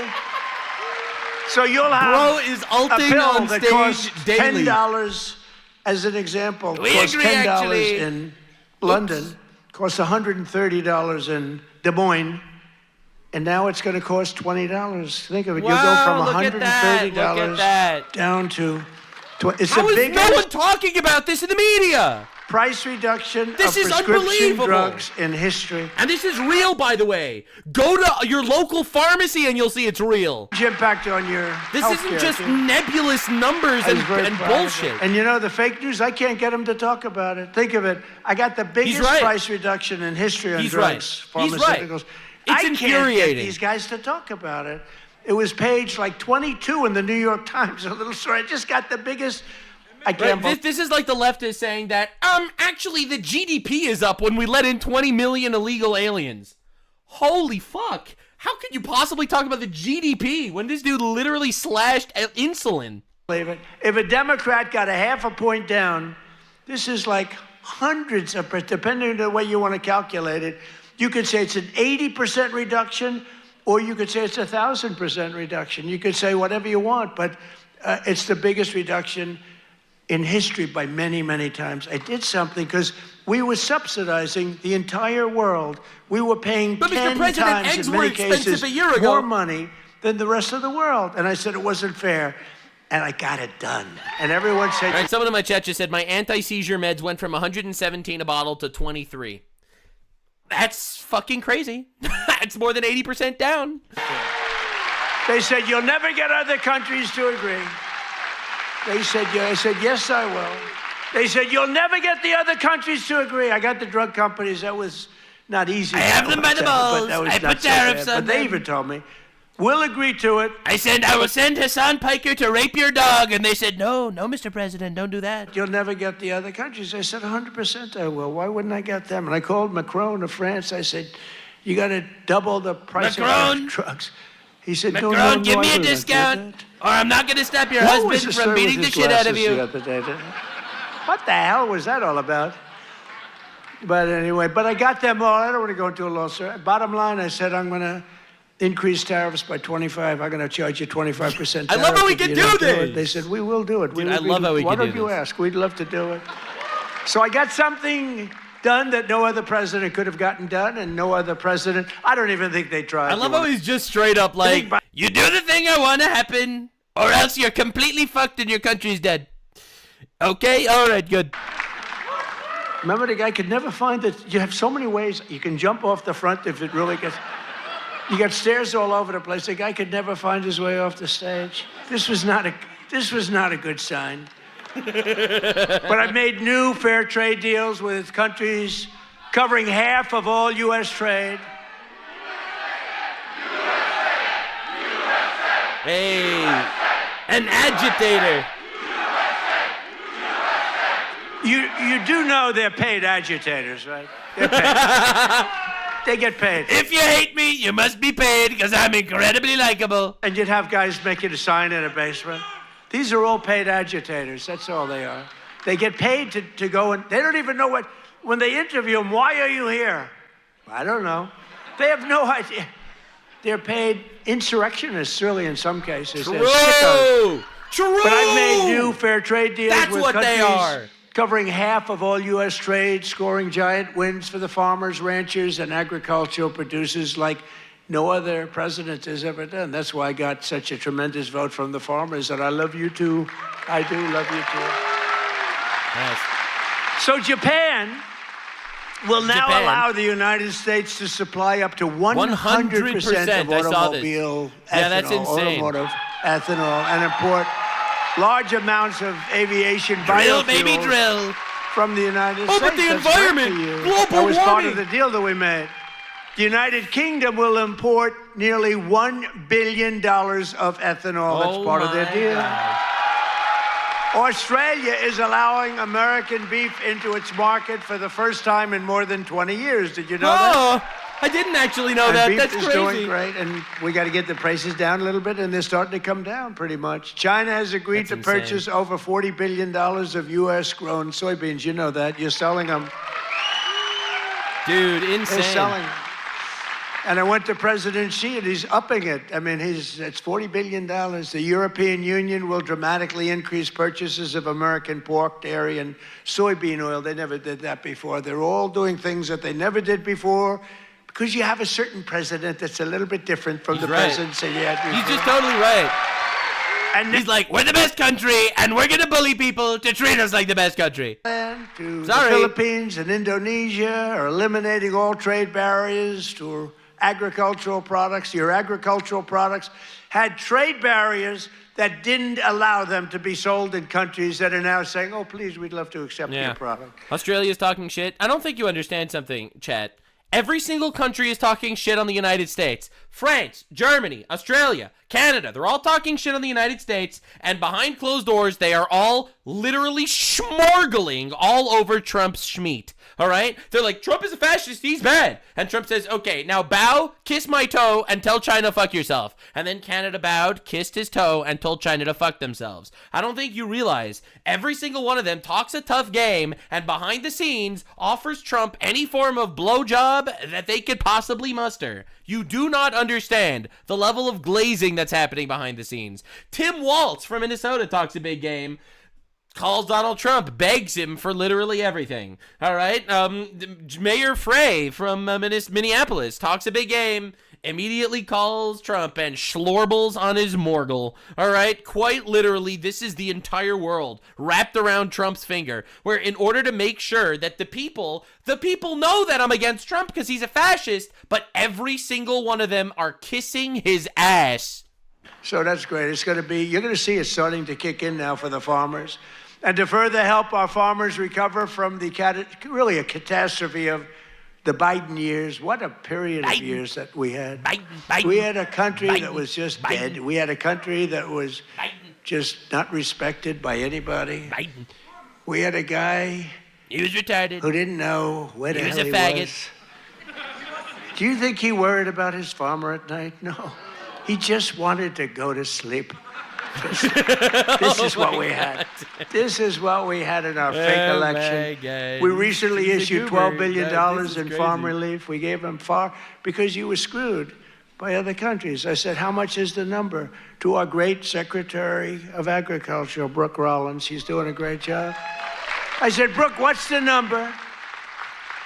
So you'll have Bro is a ulting pill on that stage costs daily. $10, as an example. We costs agree, $10 actually. in London. Costs $130 in Des Moines. And now it's going to cost $20. Think of it. Wow, You'll go from look at that, $130 look at that. down to it's How the is biggest no one talking about this in the media? price reduction This of is prescription unbelievable. drugs in history. And this is real, by the way. Go to your local pharmacy and you'll see it's real. Huge impact on your This healthcare, isn't just too. nebulous numbers I was and very proud of bullshit. it. And the fake news, I can't get them to talk about it. Think of it. I got the biggest right. price reduction in history on He's drugs, right. He's right. pharmaceuticals. It's I can't get infuriating. these guys to talk about it. It was page 22 in the New York Times, a little story. I just got the biggest. I can't Right, this is like the leftists saying that, actually the GDP is up when we let in 20 million illegal aliens. Holy fuck. How could you possibly talk about the GDP when this dude literally slashed insulin? believe it. If a Democrat got a half a point down, this is like hundreds of, depending on the way you want to calculate it, you could say it's an 80% reduction, or you could say it's 1,000% reduction. You could say whatever you want, but it's the biggest reduction in history by many, many times. I did something because we were subsidizing the entire world. We were paying But Mr. 10 President, times eggs in were many expensive cases a year ago. more money than the rest of the world. And I said it wasn't fair. And I got it done. And everyone said... All right, someone in my chat just said, my anti-seizure meds went from 117 a bottle to 23. That's fucking crazy. That's more than 80% down. They said, you'll never get other countries to agree. They said, yeah. I said, yes, I will. They said, you'll never get the other countries to agree. I got the drug companies. That was not easy. I have them by the balls. But I put tariffs on But they them. even told me, we'll agree to it. I will send Hassan Piker to rape your dog. And they said, no, Mr. President, don't do that. You'll never get the other countries. I said, 100% I will. Why wouldn't I get them? And I called Macron of France. I said, you got to double the price Macron? of drugs. He said, Macron, no, give me I a wouldn't do discount, that." or I'm not going to stop your What was husband the from story beating with the his shit out of glasses you. the other day? What the hell was that all about? But anyway, I got them all. I don't want to go into a long story. Bottom line, I said, I'm going to increase tariffs by 25. I'm going to charge you 25% tariff. I love how we if can you do don't this. it. They said, we will do it. Dude, I love how we Why can do don't you this. ask? We'd love to do it. So I got something done that no other president could have gotten done, and no other president, I don't even think they tried. I love how he's just straight up like, you do the thing I want to happen, or else you're completely fucked and your country's dead. Okay? All right, good. Remember, the guy could never find that. You have so many ways. You can jump off the front if it really gets. You got stairs all over the place. The guy could never find his way off the stage. This was not a good sign. But I made new fair trade deals with countries covering half of all U.S. trade. Hey, an agitator. You do know they're paid agitators, right? They're paid. They get paid. If you hate me, you must be paid because I'm incredibly likable. And you'd have guys make you a sign in a basement. These are all paid agitators. That's all they are. They get paid to go and they don't even know what, when they interview them, why are you here? I don't know. They have no idea. They're paid insurrectionists, really, in some cases. They're sickos. True. But I've made new fair trade deals That's with what countries they are. covering half of all U.S. trade, scoring giant wins for the farmers, ranchers, and agricultural producers like no other president has ever done. That's why I got such a tremendous vote from the farmers, and I love you too. I do love you too. Yes. So Japan will now allow the United States to supply up to 100% of automobile ethanol, Yeah, that's insane. automotive ethanol, and import large amounts of aviation Drill, biofuels baby, drill. from the United Oh, States. but the That's great environment, for you. global That was part of warming. the deal that we made. The United Kingdom will import nearly $1 billion of ethanol. That's part of their deal. God. Australia is allowing American beef into its market for the first time in more than 20 years. Did you know that? Oh, I didn't actually know And that. beef That's is crazy. doing great, and we got to get the prices down a little bit, and they're starting to come down pretty much. China has agreed That's to insane. purchase over $40 billion of U.S.-grown soybeans. You know that. You're selling them. Dude, insane. They're selling them. And I went to President Xi, and he's upping it. I mean, it's $40 billion. The European Union will dramatically increase purchases of American pork, dairy, and soybean oil. They never did that before. They're all doing things that they never did before because you have a certain president that's a little bit different from the presidents that you had before. He's just totally right. And He's like, we're the best country, and we're going to bully people to treat us like the best country. to Sorry. the Philippines and Indonesia are eliminating all trade barriers to agricultural products. Your agricultural products had trade barriers that didn't allow them to be sold in countries that are now saying, oh, please, we'd love to accept your product. Australia's talking shit. I don't think you understand something, chat. Every single country is talking shit on the United States. France, Germany, Australia, Canada, they're all talking shit on the United States, and behind closed doors, they are all literally schmorgling all over Trump's schmeat. All right? They're like, Trump is a fascist, he's bad. And Trump says, okay, now bow, kiss my toe, and tell China fuck yourself. And then Canada bowed, kissed his toe, and told China to fuck themselves. I don't think you realize every single one of them talks a tough game, and behind the scenes offers Trump any form of blowjob that they could possibly muster. You do not understand the level of glazing that's happening behind the scenes. Tim Walz from Minnesota talks a big game. Calls Donald Trump, begs him for literally everything. All right? Mayor Frey from Minneapolis talks a big game, immediately calls Trump and schlorbles on his morgul. All right? Quite literally, this is the entire world wrapped around Trump's finger, where in order to make sure that the people know that I'm against Trump because he's a fascist, but every single one of them are kissing his ass. So that's great. It's going to be, you're going to see it starting to kick in now for the farmers. And to further help our farmers recover from the really a catastrophe of the Biden years, what a period of years that we had. We had a country that was just dead. We had a country that was just not respected by anybody. We had a guy He was retarded. who didn't know where the hell He was a faggot. Do you think he worried about his farmer at night? No. He just wanted to go to sleep. This is what we had. This is what we had in our fake election. We recently issued $12 billion in farm relief. We gave them because you were screwed by other countries. I said, how much is the number? To our great Secretary of Agriculture, Brooke Rollins. She's doing a great job. I said, Brooke, what's the number?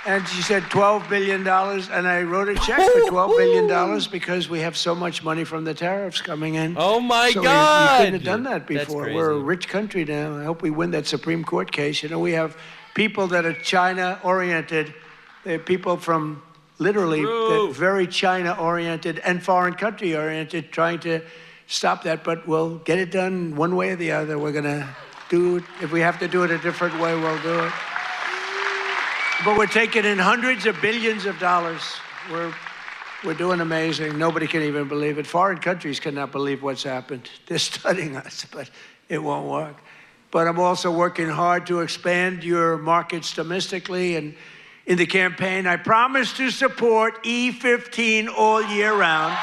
And she said $12 billion, and I wrote a check for $12 billion because we have so much money from the tariffs coming in. Oh my so God! We couldn't have done that before. That's We're a crazy. rich country now. I hope we win that Supreme Court case. You know, we have people that are China-oriented. They're people from literally that very China-oriented and foreign country-oriented, trying to stop that. But we'll get it done one way or the other. We're gonna do it. If we have to do it a different way, we'll do it. But we're taking in hundreds of billions of dollars. We're doing amazing. Nobody can even believe it. Foreign countries cannot believe what's happened. They're studying us, but it won't work. But I'm also working hard to expand your markets domestically. And in the campaign, I promise to support E15 all year round.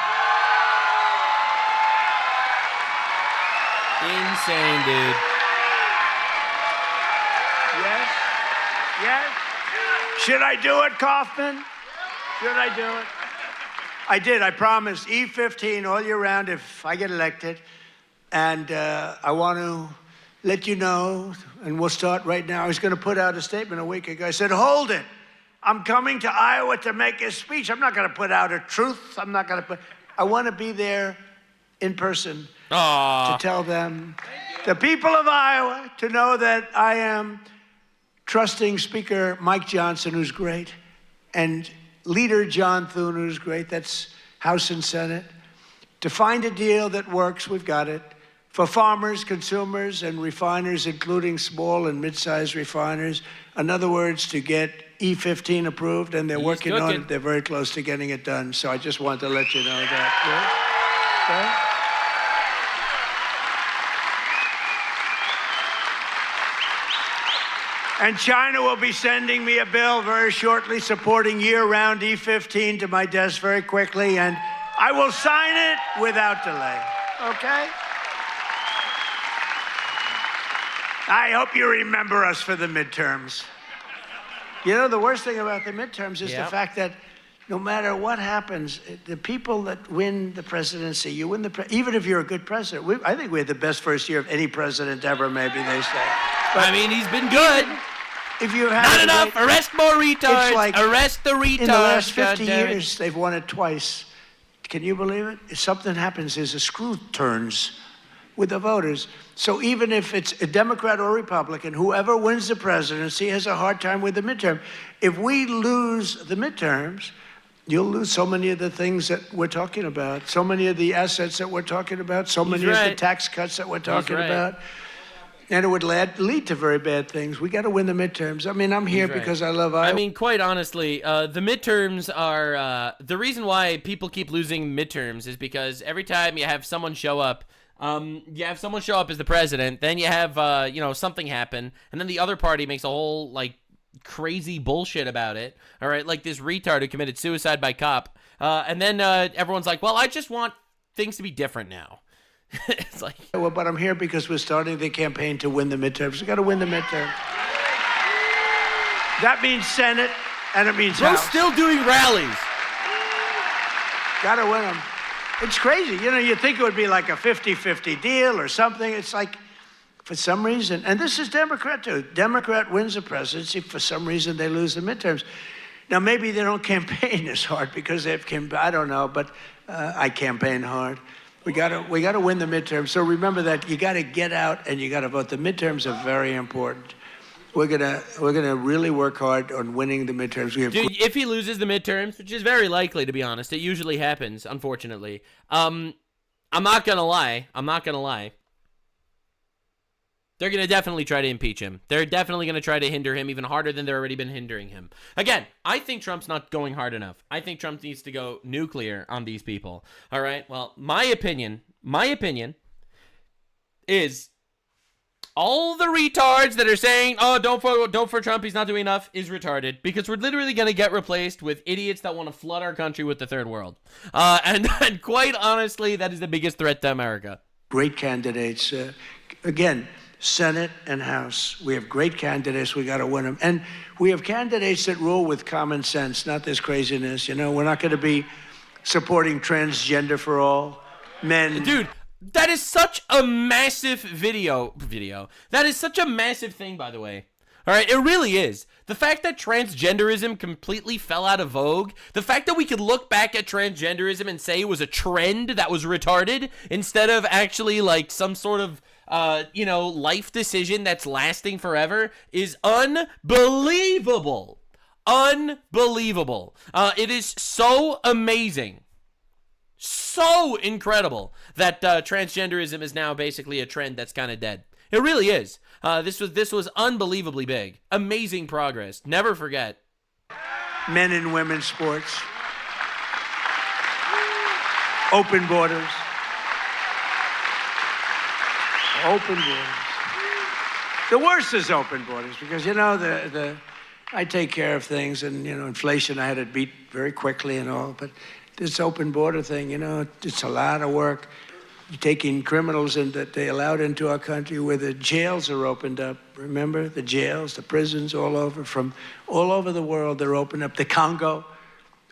Insane, dude. Yes? Yes? Should I do it, Kaufman? Should I do it? I did. I promised E15 all year round if I get elected. And I want to let you know, and we'll start right now. I was going to put out a statement a week ago. I said, hold it. I'm coming to Iowa to make a speech. I'm not going to put out a truth. I want to be there in person to tell them, the people of Iowa, to know that I am trusting Speaker Mike Johnson, who's great, and Leader John Thune, who's great, that's House and Senate, to find a deal that works. We've got it. For farmers, consumers, and refiners, including small and mid-sized refiners. In other words, to get E15 approved, and they're working on it. They're very close to getting it done. So I just wanted to let you know that. Right? And China will be sending me a bill very shortly supporting year-round E15 to my desk very quickly, and I will sign it without delay, okay? I hope you remember us for the midterms. You know, the worst thing about the midterms is the fact that no matter what happens, the people that win the presidency, you win even if you're a good president. I think we had the best first year of any president ever, maybe they say. But I mean, he's been good. If you have Not enough. Arrest more retards. It's like Arrest the retards. in the last 50 goddammit. years, they've won it twice. Can you believe it? If something happens, there's a screw turns with the voters. So even if it's a Democrat or Republican, whoever wins the presidency has a hard time with the midterm. If we lose the midterms, you'll lose so many of the things that we're talking about, so many of the assets that we're talking about, so many of the tax cuts that we're talking about. And it would lead to very bad things. We got to win the midterms. I mean, I'm here because I love Iowa. I mean, quite honestly, the midterms are the reason why people keep losing midterms is because every time you have someone show up, as the president, then you have something happen, and then the other party makes a whole like crazy bullshit about it. All right, like this retard who committed suicide by cop, and then everyone's like, well, I just want things to be different now. It's like, well, but I'm here because we're starting the campaign to win the midterms. We got to win the midterms. That means Senate, and it means House. still doing rallies. Got to win them. It's crazy. You know, you'd think it would be like a 50-50 deal or something. It's like, for some reason, and this is Democrat too. Democrat wins the presidency. For some reason, they lose the midterms. Now, maybe they don't campaign as hard because they've I don't know, but I campaign hard. We gotta win the midterms. So remember that you gotta get out and you gotta vote. The midterms are very important. We're gonna really work hard on winning the midterms. Dude, if he loses the midterms, which is very likely to be honest, it usually happens, unfortunately. I'm not gonna lie. They're going to definitely try to impeach him. They're definitely going to try to hinder him even harder than they've already been hindering him. Again, I think Trump's not going hard enough. I think Trump needs to go nuclear on these people. All right? Well, my opinion is all the retards that are saying, oh, don't for Trump, he's not doing enough, is retarded. Because we're literally going to get replaced with idiots that want to flood our country with the third world. And quite honestly, that is the biggest threat to America. Great candidates. Again, Senate and House. We have great candidates. We got to win them. And we have candidates that rule with common sense, not this craziness. You know, we're not going to be supporting transgender for all men. Dude, that is such a massive video. That is such a massive thing, by the way. All right, it really is. The fact that transgenderism completely fell out of vogue, the fact that we could look back at transgenderism and say it was a trend that was retarded instead of actually like some sort of life decision that's lasting forever is unbelievable. Unbelievable. It is so amazing. So incredible that transgenderism is now basically a trend that's kind of dead. It really is. This was unbelievably big. Amazing progress. Never forget. Men and women's sports. Open borders. Open borders. The worst is open borders because, you know, I take care of things and, you know, inflation I had it beat very quickly and all, but this open border thing, you know, it's a lot of work. You're taking criminals in that they allowed into our country where the jails are opened up. Remember the jails, the prisons all over, from all over the world, they're opened up. The Congo,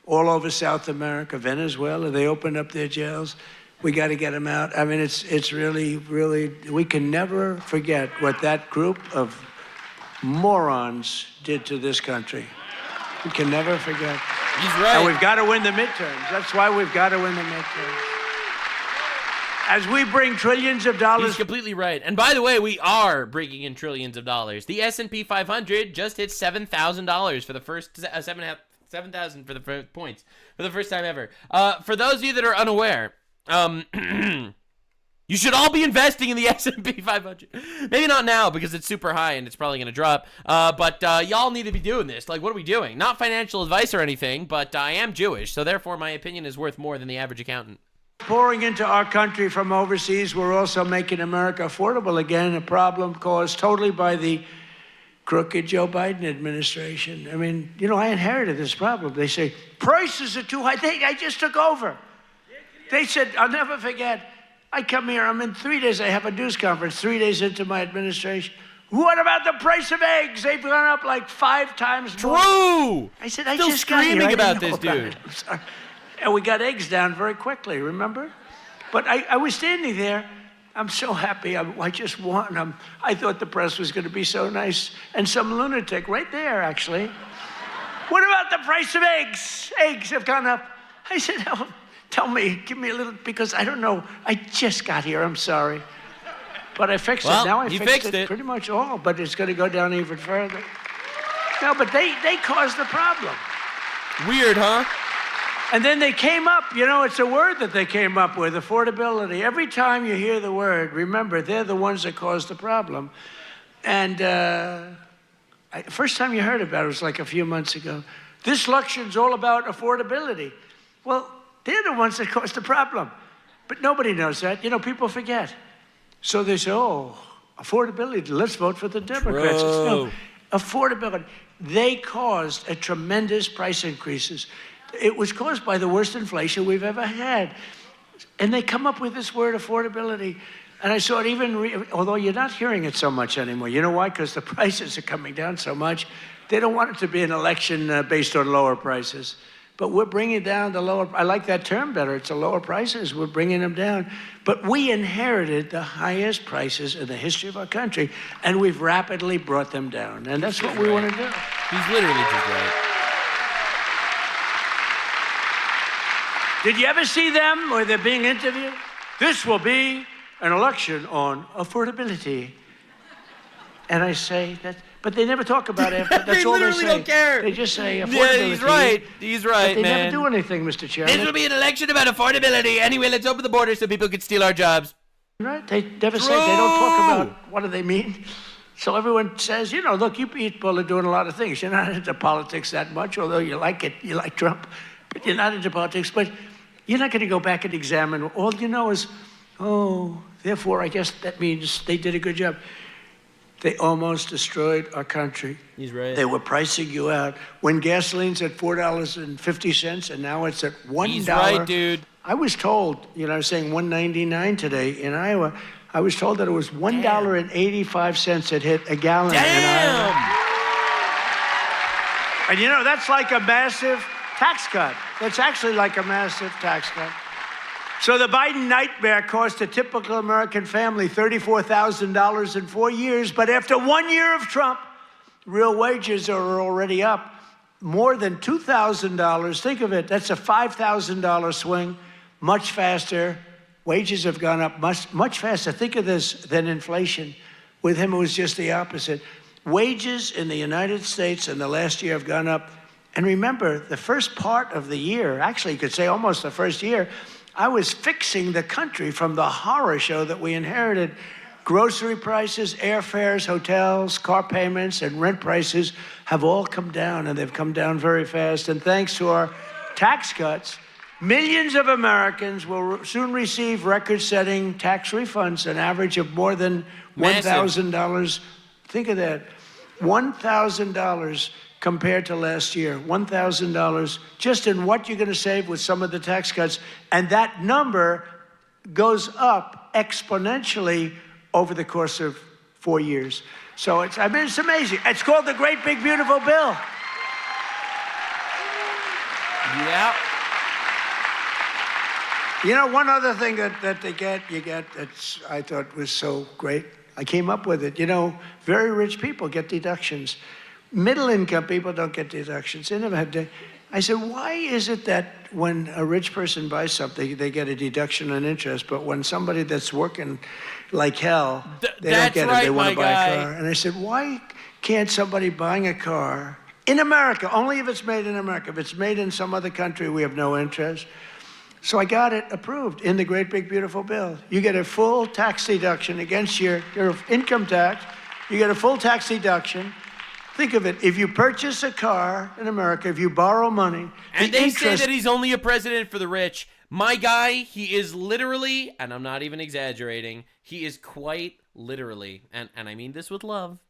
all over South America, Venezuela, they opened up their jails. We got to get them out. I mean, it's really, really, we can never forget what that group of morons did to this country. We can never forget. He's right. And we've got to win the midterms. That's why we've got to win the midterms. As we bring trillions of dollars. He's completely right. And by the way, we are bringing in trillions of dollars. The S&P 500 just hit $7,000 for the first 7,000 for the first points for the first time ever. For those of you that are unaware, you should all be investing in the S&P 500. Maybe not now because it's super high and it's probably going to drop. But y'all need to be doing this. Like, what are we doing? Not financial advice or anything, but I am Jewish, so therefore my opinion is worth more than the average accountant. Pouring into our country from overseas, we're also making America affordable again, a problem caused totally by the crooked Joe Biden administration. I mean, you know, I inherited this problem. They say, prices are too high. I just took over. They said, I'll never forget, I come here, I'm in 3 days, I have a news conference, 3 days into my administration. What about the price of eggs? They've gone up like 5 times more. True! I said, I Still just got here. screaming I about didn't this, know dude. I'm sorry. And we got eggs down very quickly, remember? But I was standing there. I'm so happy. I just won. I thought the press was going to be so nice. And some lunatic right there, actually. What about the price of eggs? Eggs have gone up. I said, oh, tell me, give me a little, because I don't know. I just got here. I'm sorry. But I fixed it. Now I fixed it pretty much all, but it's going to go down even further. No, but they caused the problem. Weird, huh? And then they came up, you know, it's a word that they came up with, affordability. Every time you hear the word, remember, they're the ones that caused the problem. And first time you heard about it was like a few months ago. This election's all about affordability. Well, they're the ones that caused the problem. But nobody knows that. You know, people forget. So they say, oh, affordability, let's vote for the Democrats. No, affordability. They caused a tremendous price increases. It was caused by the worst inflation we've ever had. And they come up with this word, affordability. And I saw it even, although you're not hearing it so much anymore. You know why? Because the prices are coming down so much. They don't want it to be an election based on lower prices. But we're bringing down the lower, I like that term better. It's the lower prices. We're bringing them down. But we inherited the highest prices in the history of our country, and we've rapidly brought them down. And that's what we want to do. He's literally just right. Did you ever see them where they're being interviewed? This will be an election on affordability. And I say that, but they never talk about it. That's They all they literally say. don't care. They just say affordability. Yeah, he's right. He's right, but they man. never do anything, Mr. Chairman. This will be an election about affordability. Anyway, let's open the border so people can steal our jobs. Right? They never say, they don't talk about what do they mean. So everyone says, you know, look, you people are doing a lot of things. You're not into politics that much, although you like it. You like Trump, but you're not into politics. But you're not going to go back and examine. All you know is, oh, therefore, I guess that means they did a good job. They almost destroyed our country. He's right. They were pricing you out. When gasoline's at $4.50 and now it's at $1. He's right, dude. I was told, you know, I was saying $1.99 today in Iowa. I was told that it was $1.85 it hit a gallon in Iowa. And you know, that's like a massive tax cut. That's actually like a massive tax cut. So the Biden nightmare cost a typical American family $34,000 in 4 years, but after 1 year of Trump, real wages are already up more than $2,000. Think of it, that's a $5,000 swing, much faster. Wages have gone up much faster. Think of this than inflation. With him, it was just the opposite. Wages in the United States in the last year have gone up. And remember, the first part of the year, actually you could say almost the first year, I was fixing the country from the horror show that we inherited. Grocery prices, airfares, hotels, car payments, and rent prices have all come down, and they've come down very fast. And thanks to our tax cuts, millions of Americans will soon receive record-setting tax refunds, an average of more than $1,000. Think of that, $1,000 compared to last year, $1,000 just in what you're going to save with some of the tax cuts. And that number goes up exponentially over the course of 4 years. So it's amazing. It's called the Great Big Beautiful Bill. Yeah. You know, one other thing that you get that's I thought was so great, I came up with it. You know, very rich people get deductions. Middle income people don't get deductions. They never had to. I said, why is it that when a rich person buys something, they get a deduction on interest, but when somebody that's working like hell, they don't get it, they want to buy a car? And I said, why can't somebody buying a car in America, only if it's made in America, if it's made in some other country, we have no interest. So I got it approved in the Great Big Beautiful Bill. You get a full tax deduction against your income tax. You get a full tax deduction. Think of it, if you purchase a car in America, if you borrow money, and they say that he's only a president for the rich. My guy, he is literally, and I'm not even exaggerating, he is quite literally, and I mean this with love,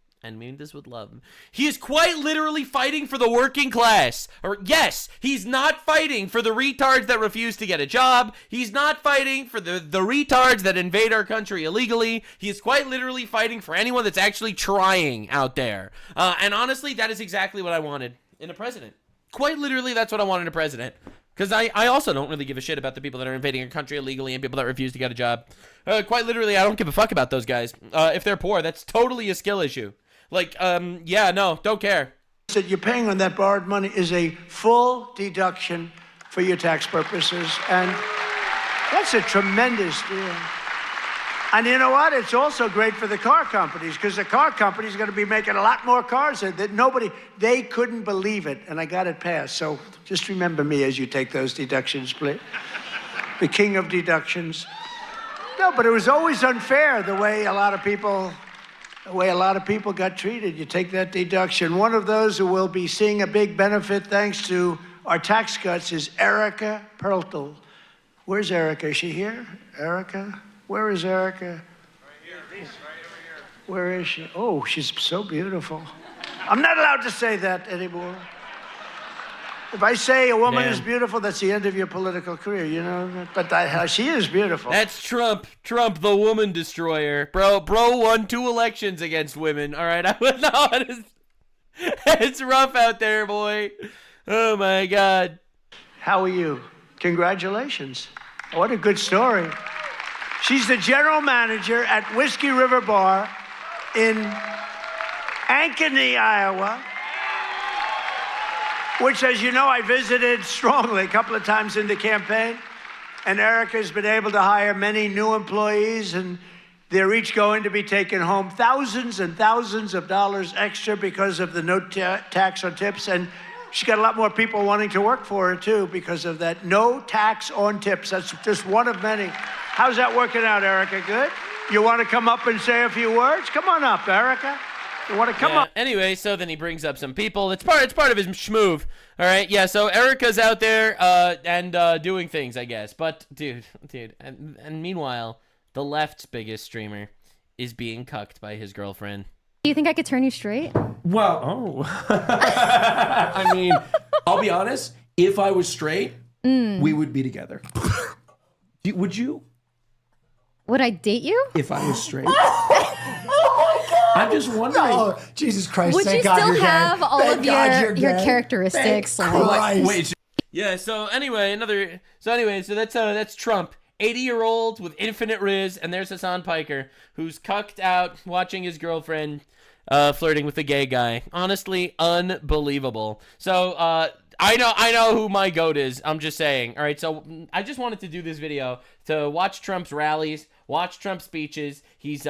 he is quite literally fighting for the working class. Or yes, he's not fighting for the retards that refuse to get a job. He's not fighting for the retards that invade our country illegally. He is quite literally fighting for anyone that's actually trying out there. And honestly, that is exactly what I wanted in a president. Quite literally, that's what I wanted in a president. Because I also don't really give a shit about the people that are invading our country illegally and people that refuse to get a job. Quite literally, I don't give a fuck about those guys. If they're poor, that's totally a skill issue. Like, yeah, no, don't care. That you're paying on that borrowed money is a full deduction for your tax purposes, and that's a tremendous deal. And you know what? It's also great for the car companies, because the car companies are going to be making a lot more cars that they couldn't believe it, and I got it passed. So just remember me as you take those deductions, please. The king of deductions. No, but it was always unfair the way a lot of people got treated. You take that deduction. One of those who will be seeing a big benefit thanks to our tax cuts is Erica Perltel. Where's Erica? Is she here? Erica? Where is Erica? Right here. Right over here. Where is she? Oh, she's so beautiful. I'm not allowed to say that anymore. If I say a woman is beautiful, that's the end of your political career, you know? But she is beautiful. That's Trump, the woman destroyer. Bro won 2 elections against women, all right? It's rough out there, boy. Oh, my God. How are you? Congratulations. What a good story. She's the general manager at Whiskey River Bar in Ankeny, Iowa, which, as you know, I visited strongly a couple of times in the campaign. And Erica's been able to hire many new employees, and they're each going to be taking home thousands and thousands of dollars extra because of the no tax on tips. And She's got a lot more people wanting to work for her, too, because of that no tax on tips. That's just one of many. How's that working out, Erica? Good? You want to come up and say a few words? Come on up, Erica. You want to come up? Anyway, so then he brings up some people. It's part of his schmoove. All right, yeah. So Erica's out there and doing things, I guess. But dude, and meanwhile, the left's biggest streamer is being cucked by his girlfriend. Do you think I could turn you straight? Well, I mean, I'll be honest. If I was straight, we would be together. Would you? Would I date you? If I was straight? I'm just wondering. Oh, Jesus Christ. Would you thank God still you're gay. have all Thank of God your you're gay. characteristics? Thank Like, Christ. Wait. Yeah. So anyway, so that's Trump. 80-year-old with infinite riz, and there's Hassan Piker, who's cucked out watching his girlfriend flirting with a gay guy. Honestly, unbelievable. So I know who my goat is. I'm just saying. All right, so I just wanted to do this video to watch Trump's rallies, watch Trump's speeches. He's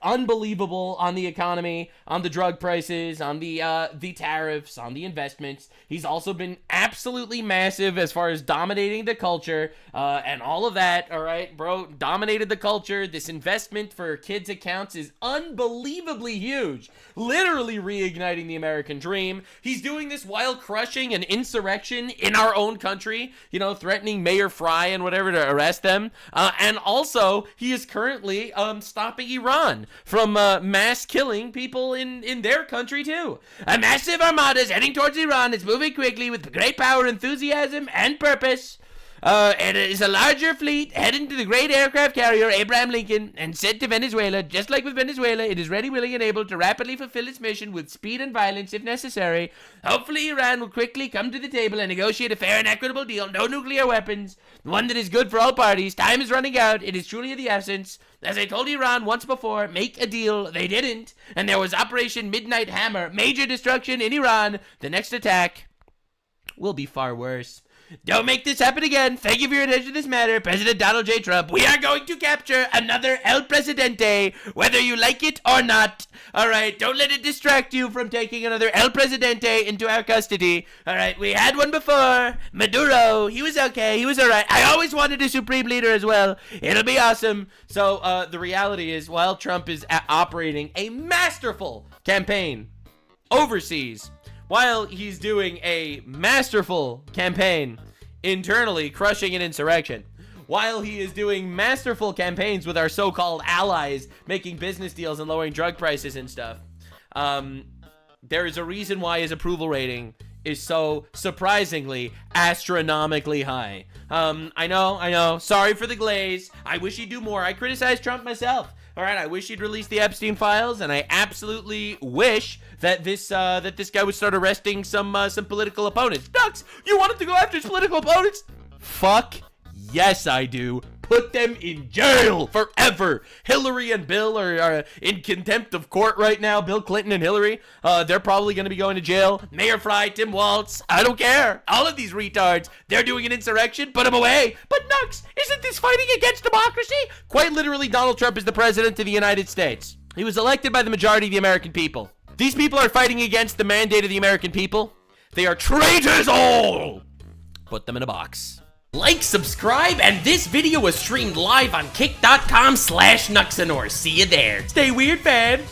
unbelievable on the economy, on the drug prices, on the tariffs, on the investments. He's also been absolutely massive as far as dominating the culture and all of that. All right, bro, dominated the culture. This investment for kids' accounts is unbelievably huge, literally reigniting the American dream. He's doing this while crushing an insurrection in our own country, you know, threatening Mayor Fry and whatever to arrest them. And also, he is currently stopping Iran from mass killing people in their country too. A massive armada is heading towards Iran. It's moving quickly with great power, enthusiasm, and purpose. It is a larger fleet heading to the great aircraft carrier Abraham Lincoln and sent to Venezuela. Just like with Venezuela, it is ready, willing, and able to rapidly fulfill its mission with speed and violence if necessary. Hopefully, Iran will quickly come to the table and negotiate a fair and equitable deal. No nuclear weapons. One that is good for all parties. Time is running out. It is truly of the essence. As I told Iran once before, make a deal. They didn't. And there was Operation Midnight Hammer. Major destruction in Iran. The next attack will be far worse. Don't make this happen again. Thank you for your attention to this matter. President Donald J. Trump, we are going to capture another El Presidente, whether you like it or not. All right, don't let it distract you from taking another El Presidente into our custody. All right, we had one before. Maduro, he was okay. He was all right. I always wanted a supreme leader as well. It'll be awesome. So the reality is, while Trump is operating a masterful campaign overseas, while he's doing a masterful campaign internally, crushing an insurrection, while he is doing masterful campaigns with our so-called allies, making business deals and lowering drug prices and stuff, there is a reason why his approval rating is so surprisingly astronomically high. I know. Sorry for the glaze. I wish he'd do more. I criticize Trump myself. All right, I wish he'd release the Epstein files, and I absolutely wish that this guy would start arresting some political opponents. Nux, you wanted to go after his political opponents? Fuck yes, I do. Put them in jail forever. Hillary and Bill are in contempt of court right now. Bill Clinton and Hillary, they're probably going to be going to jail. Mayor Fry, Tim Walz, I don't care. All of these retards, they're doing an insurrection. Put them away. But Nux, isn't this fighting against democracy? Quite literally, Donald Trump is the president of the United States. He was elected by the majority of the American people. These people are fighting against the mandate of the American people. They are traitors all. Put them in a box. Like, subscribe, and this video was streamed live on kick.com/Nuxanor. See you there. Stay weird, fam.